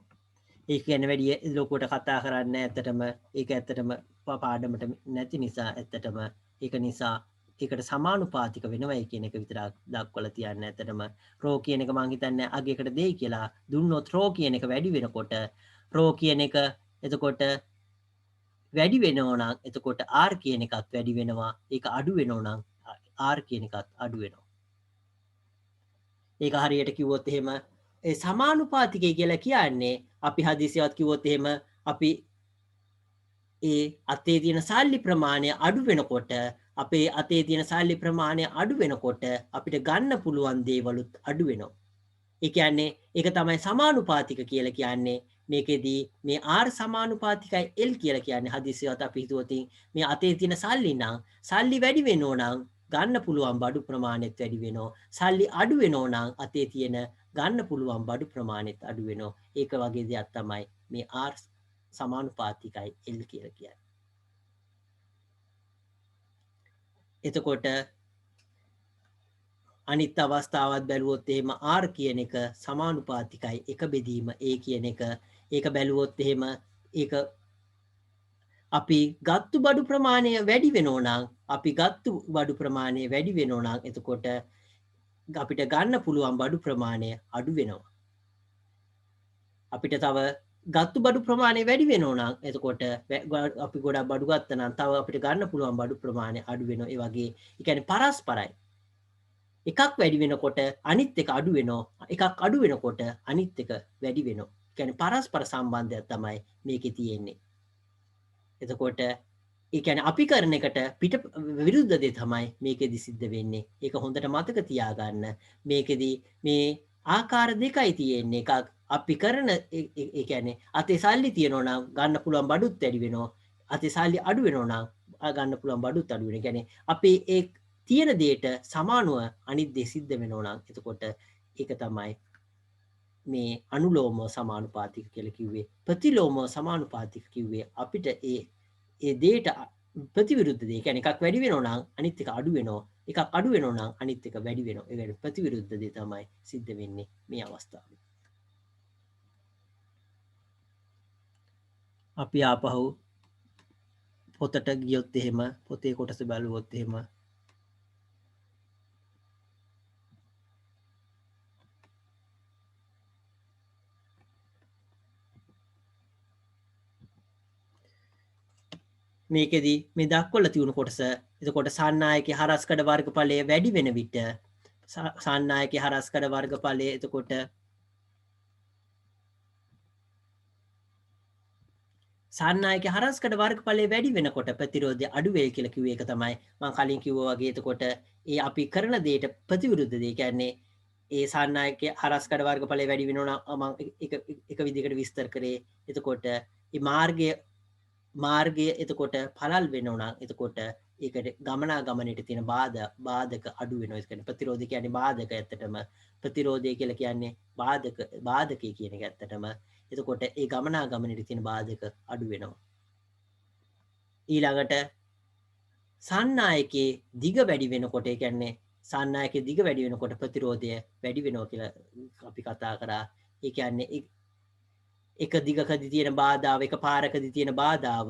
ඒ කියන්නේ වැඩි ලොකුවට කතා කරන්නේ ඇත්තටම ඒක ඇත්තටම පාඩමට නැති නිසා ඇත්තටම ඒක නිසා ඒකට සමානුපාතික වෙනවා කියන එක විතරක් දක්වලා තියන්න. ඇත්තටම ρ කියන එක මම හිතන්නේ අගයකට දෙයි කියලා දුන්නොත් ρ කියන එක වැඩි වෙනකොට ρ කියන එක එතකොට වැඩි වෙනවා නම් එතකොට R කියන එකත් වැඩි වෙනවා. ඒක අඩු වෙනවා නම් R කියන එකත් අඩු වෙනවා. ඒක හරියට කිව්වොත් එහෙම ඒ සමානුපාතිකය කියලා කියන්නේ අපි හදිසියවත් කිව්වොත් එහෙම අපි ඒ අතේ තියෙන සල්ලි ප්‍රමාණය අඩු වෙනකොට අපේ අතේ තියෙන සල්ලි ප්‍රමාණය අඩු වෙනකොට අපිට ගන්න පුළුවන් දේවලුත් අඩු වෙනවා. ඒ කියන්නේ ඒක තමයි සමානුපාතික කියලා කියන්නේ. මේකෙදී මේ R සමානුපාතිකයි L කියලා කියන්නේ හදිසියවත් අපි හිතුවොත් මේ අතේ තියෙන සල්ලි නම් සල්ලි වැඩි වෙනෝ නම් ගන්න පුළුවන් බඩු ප්‍රමාණයත් වැඩි වෙනවා. සල්ලි අඩු වෙනෝ නම් අතේ තියෙන ගන්න පුළුවන් බඩු ප්‍රමාණයත් අඩු වෙනවා. ඒක වගේ දෙයක් තමයි මේ R සමානුපාතිකයි L කියලා කියන්නේ. එතකොට අනිත් අවස්ථාවත් බැලුවොත් එහෙම R කියන එක සමානුපාතිකයි එක බෙදීම A කියන එක ඒක බැලුවොත් එහෙම ඒක අපි ගත්තු බඩු ප්‍රමාණය වැඩි වෙනවා නම් අපි ගත්තු බඩු ප්‍රමාණය වැඩි වෙනවා නම් එතකොට අපිට ගන්න පුළුවන් බඩු ප්‍රමාණය අඩු වෙනවා. අපිට තව ගත්තු බඩු ප්‍රමාණය වැඩි වෙනවා නම් එතකොට අපි ගොඩක් බඩු ගත්තා නම් තව අපිට ගන්න පුළුවන් බඩු ප්‍රමාණය අඩු වෙනවා. ඒ වගේ ඒ කියන්නේ පරස්පරයි. එකක් වැඩි වෙනකොට අනිත් එක අඩු වෙනවා. එකක් අඩු වෙනකොට අනිත් එක වැඩි වෙනවා. ඒ කියන්නේ පරස්පර සම්බන්ධයක් තමයි මේකේ තියෙන්නේ. එතකොට ඒ කියන්නේ අපි කරන එකට පිට විරුද්ධ දේ තමයි මේකෙදි සිද්ධ වෙන්නේ. ඒක හොඳට මතක තියාගන්න. මේකෙදි මේ ආකාර දෙකයි තියෙන්නේ. එකක් අපි කරන ඒ කියන්නේ අතේ සල්ලි තියනවා නම් ගන්න පුළුවන් බඩුත් වැඩි වෙනවා. අතේ සල්ලි අඩු වෙනවා නම් ගන්න පුළුවන් බඩුත් අඩු වෙනවා. කියන්නේ අපි ඒ තියෙන දෙයට සමානව අනිත් දේ සිද්ධ වෙනවා නම් එතකොට ඒක තමයි මේ අනුලෝම සමානුපාතික කියලා කිව්වේ. ප්‍රතිලෝම සමානුපාතික කිව්වේ අපිට ඒ දෙයට ප්‍රතිවිරුද්ධ දේ. කියන්නේ එකක් වැඩි වෙනවා නම් අනිත් එක අඩු වෙනවා. එකක් අඩු වෙනවා නම් අනිත් එක වැඩි වෙනවා. ඒ කියන්නේ ප්‍රතිවිරුද්ධ දේ තමයි සිද්ධ වෙන්නේ මේ අවස්ථාවේ. අපි ආපහු පොතට ගියොත් එහෙම පොතේ කොටස බලුවොත් එහෙම මේකෙදී මේ දක්වලා තියුණු කොටස එතකොට සන්නායකේ හරස්කඩ වර්ගඵලය වැඩි වෙන විට සන්නායකේ හරස්කඩ වර්ගඵලය එතකොට සන්නායක හරස්කඩ වර්ගඵලය වැඩි වෙනකොට ප්‍රතිරෝධය අඩු වෙයි කියලා කිව්වේ ඒක තමයි මම කලින් කිව්වා වගේ. එතකොට ඒ අපි කරන දෙයට ප්‍රතිවිරුද්ධ දේ කියන්නේ ඒ සන්නායක හරස්කඩ වර්ගඵලය වැඩි වෙනවා නම් මම එක විදිහකට විස්තර කරේ. එතකොට මේ මාර්ගය එතකොට පළල් වෙනවා නම් එතකොට ඒකට ගමනාගමනයට තියෙන බාධක අඩු වෙනවා. ඒ කියන්නේ ප්‍රතිරෝධය කියන්නේ බාධක. ඇත්තටම ප්‍රතිරෝධය කියලා කියන්නේ බාධකයි කියන එක ඇත්තටම. එතකොට ඒ ගමනාගමනයට තියෙන බාධක අඩු වෙනවා. ඊළඟට සන්නායකයේ දිග වැඩි වෙනකොට ඒ කියන්නේ සන්නායකයේ දිග වැඩි වෙනකොට ප්‍රතිරෝධය වැඩි වෙනවා කියලා අපි කතා කරා. ඒ කියන්නේ එක දිගකදී තියෙන බාධාව එක පාරකදී තියෙන බාධාව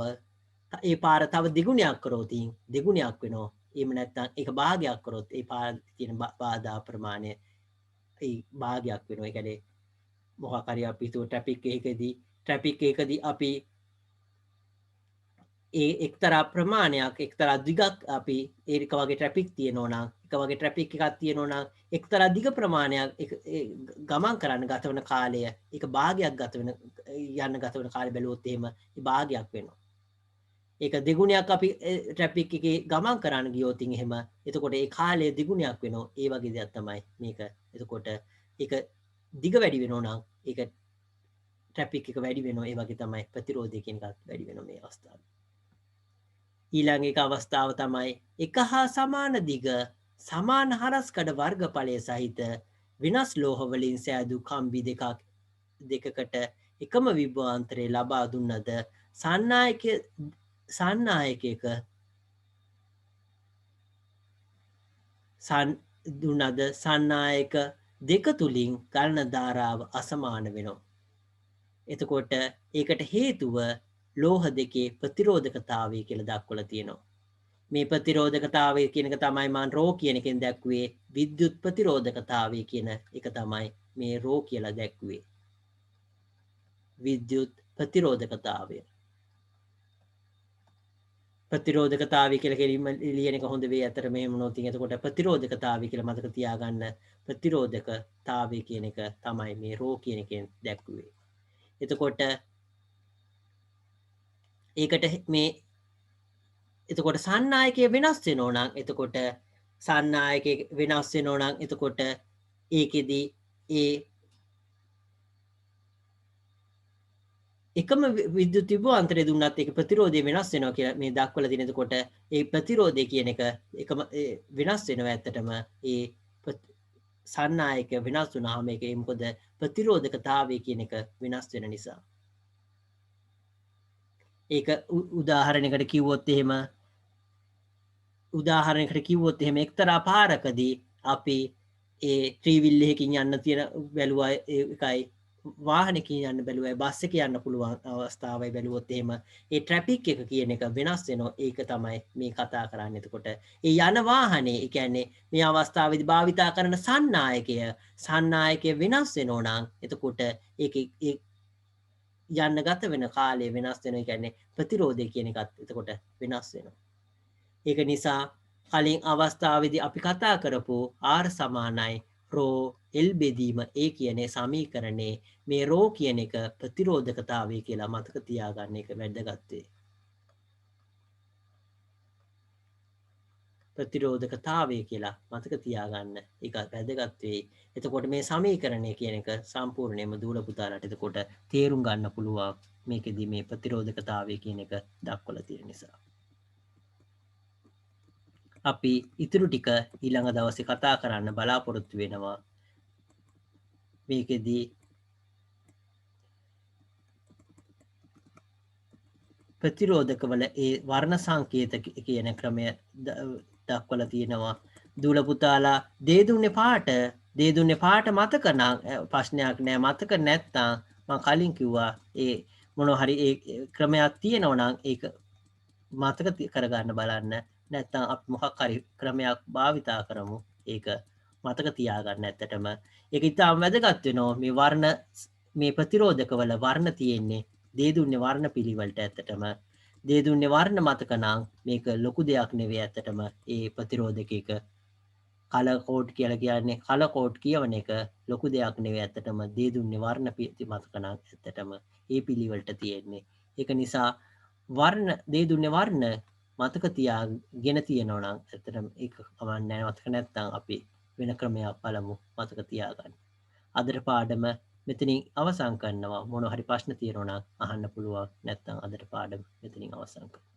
ඒ පාර තව දෙගුණයක් කරොත් දෙගුණයක් වෙනවා. එහෙම නැත්නම් ඒක භාගයක් කරොත් ඒ පාරේ තියෙන බාධා ප්‍රමාණය ඒ භාගයක් වෙනවා. ඒ කියන්නේ මොකක් හරි අපි හිතුව ට්‍රැෆික් එකකදී අපි ඒ එක්තරා ප්‍රමාණයක් එක්තරා දිගක් අපි ඒක වගේ ට්‍රැෆික් තියෙනවා නම් එක වගේ ට්‍රැෆික් එකක් තියෙනවා නම් එක්තරා දිග ප්‍රමාණයක් ගමන් කරන්න ගත වෙන කාලය ඒක භාගයක් යන්න ගත වෙන කාලය බැලුවොත් එහෙම ඒ භාගයක් වෙනවා. ඒක දෙගුණයක් අපි ට්‍රැෆික් එකේ ගමන් කරන්න ගියොත් එහෙම එතකොට ඒ කාලය දෙගුණයක් වෙනවා. ඒ වගේ දෙයක් තමයි මේක. එතකොට ඒක දිග වැඩි වෙනවා නම් ඒක ට්‍රැෆික් එක වැඩි වෙනවා. ඒ වගේ තමයි ප්‍රතිරෝධය කියන එකත් වැඩි වෙනවා මේ අවස්ථාවේ. ඊළඟ එක අවස්ථාව තමයි එක හා සමාන දිග සමාන හරස්කඩ වර්ගඵලය සහිත වෙනස් ලෝහ වලින් සෑදූ කම්බි දෙකකට එකම විභවාන්තරය ලබා දුන්නද සන්නායකයක දුන්නද සන්නායක දෙක තුලින් ගලන ධාරාව අසමාන වෙනවා. එතකොට ඒකට හේතුව ලෝහ දෙකේ ප්‍රතිරෝධකතාවය කියලා දක්වලා තියෙනවා. මේ ප්‍රතිරෝධකතාවය කියන එක තමයි මම රෝ කියන එකෙන් දැක්ුවේ. විද්‍යුත් ප්‍රතිරෝධකතාවය කියන එක තමයි මේ රෝ කියලා දැක්ුවේ. විද්‍යුත් ප්‍රතිරෝධකතාවය. ප්‍රතිරෝධකතාවය කියලා කෙලින්ම ලියන එක හොඳ වෙයි. අතර මෙහෙම නොත් එතකොට ප්‍රතිරෝධකතාවය කියලා මතක තියාගන්න. ප්‍රතිරෝධකතාවය කියන එක තමයි මේ රෝ කියන එකෙන් දැක්ුවේ. එතකොට ඒකට එතකොට සන්නායකය වෙනස් වෙනවා නම් එතකොට සන්නායකය වෙනස් වෙනවා නම් එතකොට ඒකෙදී ඒ එකම විද්‍යුත් විභවාන්තරය දුන්නත් ඒක ප්‍රතිරෝධය වෙනස් වෙනවා කියලා මේ දක්වලා තියෙන. එතකොට ඒ ප්‍රතිරෝධය කියන එක එකම වෙනස් වෙනවා. ඇත්තටම ඒ සන්නායක වෙනස් වුණාම ඒක මොකද ප්‍රතිරෝධකතාවය කියන එක වෙනස් වෙන නිසා. ඒක උදාහරණයකට කිව්වොත් එහෙම එක්තරා පාරකදී අපි ඒ ත්‍රිවිල් එකකින් යන්න තියෙන බැලුවා එකයි වාහනකින් යන්න බැලුවයි බස් එක යන්න පුළුවන් අවස්ථාවයි බැලුවොත් එහෙම ඒ ට්‍රැෆික් එක කියන එක වෙනස් වෙනවා. ඒක තමයි මේ කතා කරන්නේ. එතකොට ඒ යන වාහනේ ඒ කියන්නේ මේ අවස්ථාවේදී භාවිතා කරන සන්නායකය වෙනස් වෙනවා නම් එතකොට ඒක යන්න ගත වෙන කාලය වෙනස් වෙනවා. කියන්නේ ප්‍රතිරෝධය කියන එකත් එතකොට වෙනස් වෙනවා. ඒක නිසා කලින් අවස්ථාවේදී අපි කතා කරපු R සමානයි රෝ L බෙදීම ඒ කියන්නේ සමීකරණේ මේ රෝ කියන එක ප්‍රතිරෝධකතාවය කියලා මතක තියාගන්න එක වැදගත් වේ. ප්‍රතිරෝධකතාවය කියලා මතක තියාගන්න එක වැදගත් වෙයි. එතකොට මේ සමීකරණය කියන එක සම්පූර්ණයෙන්ම දූල පුතාලට එතකොට තේරුම් ගන්න පුළුවන් මේකෙදි මේ ප්‍රතිරෝධකතාවය කියන එක දක්වලා තියෙන නිසා. අපි ඉතුරු ටික ඊළඟ දවසේ කතා කරන්න බලාපොරොත්තු වෙනවා. මේකෙදී ප්‍රතිරෝධකවල ඒ වර්ණ සංකේත කියන ක්‍රමය දක්වලා තියෙනවා. දූල පුතාලා දේ දුන්නේ පාට මතක නම් ප්‍රශ්නයක් නෑ. මතක නැත්නම් මම කලින් කිව්වා ඒ මොන හරි ඒ ක්‍රමයක් තියෙනවා නම් ඒක මතක කරගන්න බලන්න. නැත්නම් අපි මොකක් හරි ක්‍රමයක් භාවිතා කරමු. ඒක මතක තියාගන්න. ඇත්තටම ඒක ඉතාම වැදගත් වෙනවා. මේ ප්‍රතිරෝධකවල වර්ණ තියෙන්නේ දේ දුන්නේ වර්ණ පිළිවෙලට. ඇත්තටම දේ දුන්නේ වර්ණ මතක නම් මේක ලොකු දෙයක් නෙවෙයි. ඇත්තටම ඒ ප්‍රතිරෝධකයක කලර් කෝඩ් කියලා කියන්නේ කලර් කෝඩ් කියවන එක ලොකු දෙයක් නෙවෙයි. ඇත්තටම දේ දුන්නේ වර්ණ මතක නම් ඇත්තටම ඒ පිළිවෙලට තියෙන්නේ ඒක නිසා වර්ණ දේ දුන්නේ වර්ණ මතක තියාගෙන තියෙනවා නම් ඇත්තටම ඒක කමක් නැහැ. මතක නැත්නම් අපි වෙන ක්‍රමයක් බලමු මතක තියාගන්න. අදට පාඩම මෙතනින් අවසන් කරනවා. මොනවා හරි ප්‍රශ්න තියෙනවා නම් අහන්න පුළුවන්. නැත්නම් අදට පාඩම මෙතනින් අවසන් කරනවා.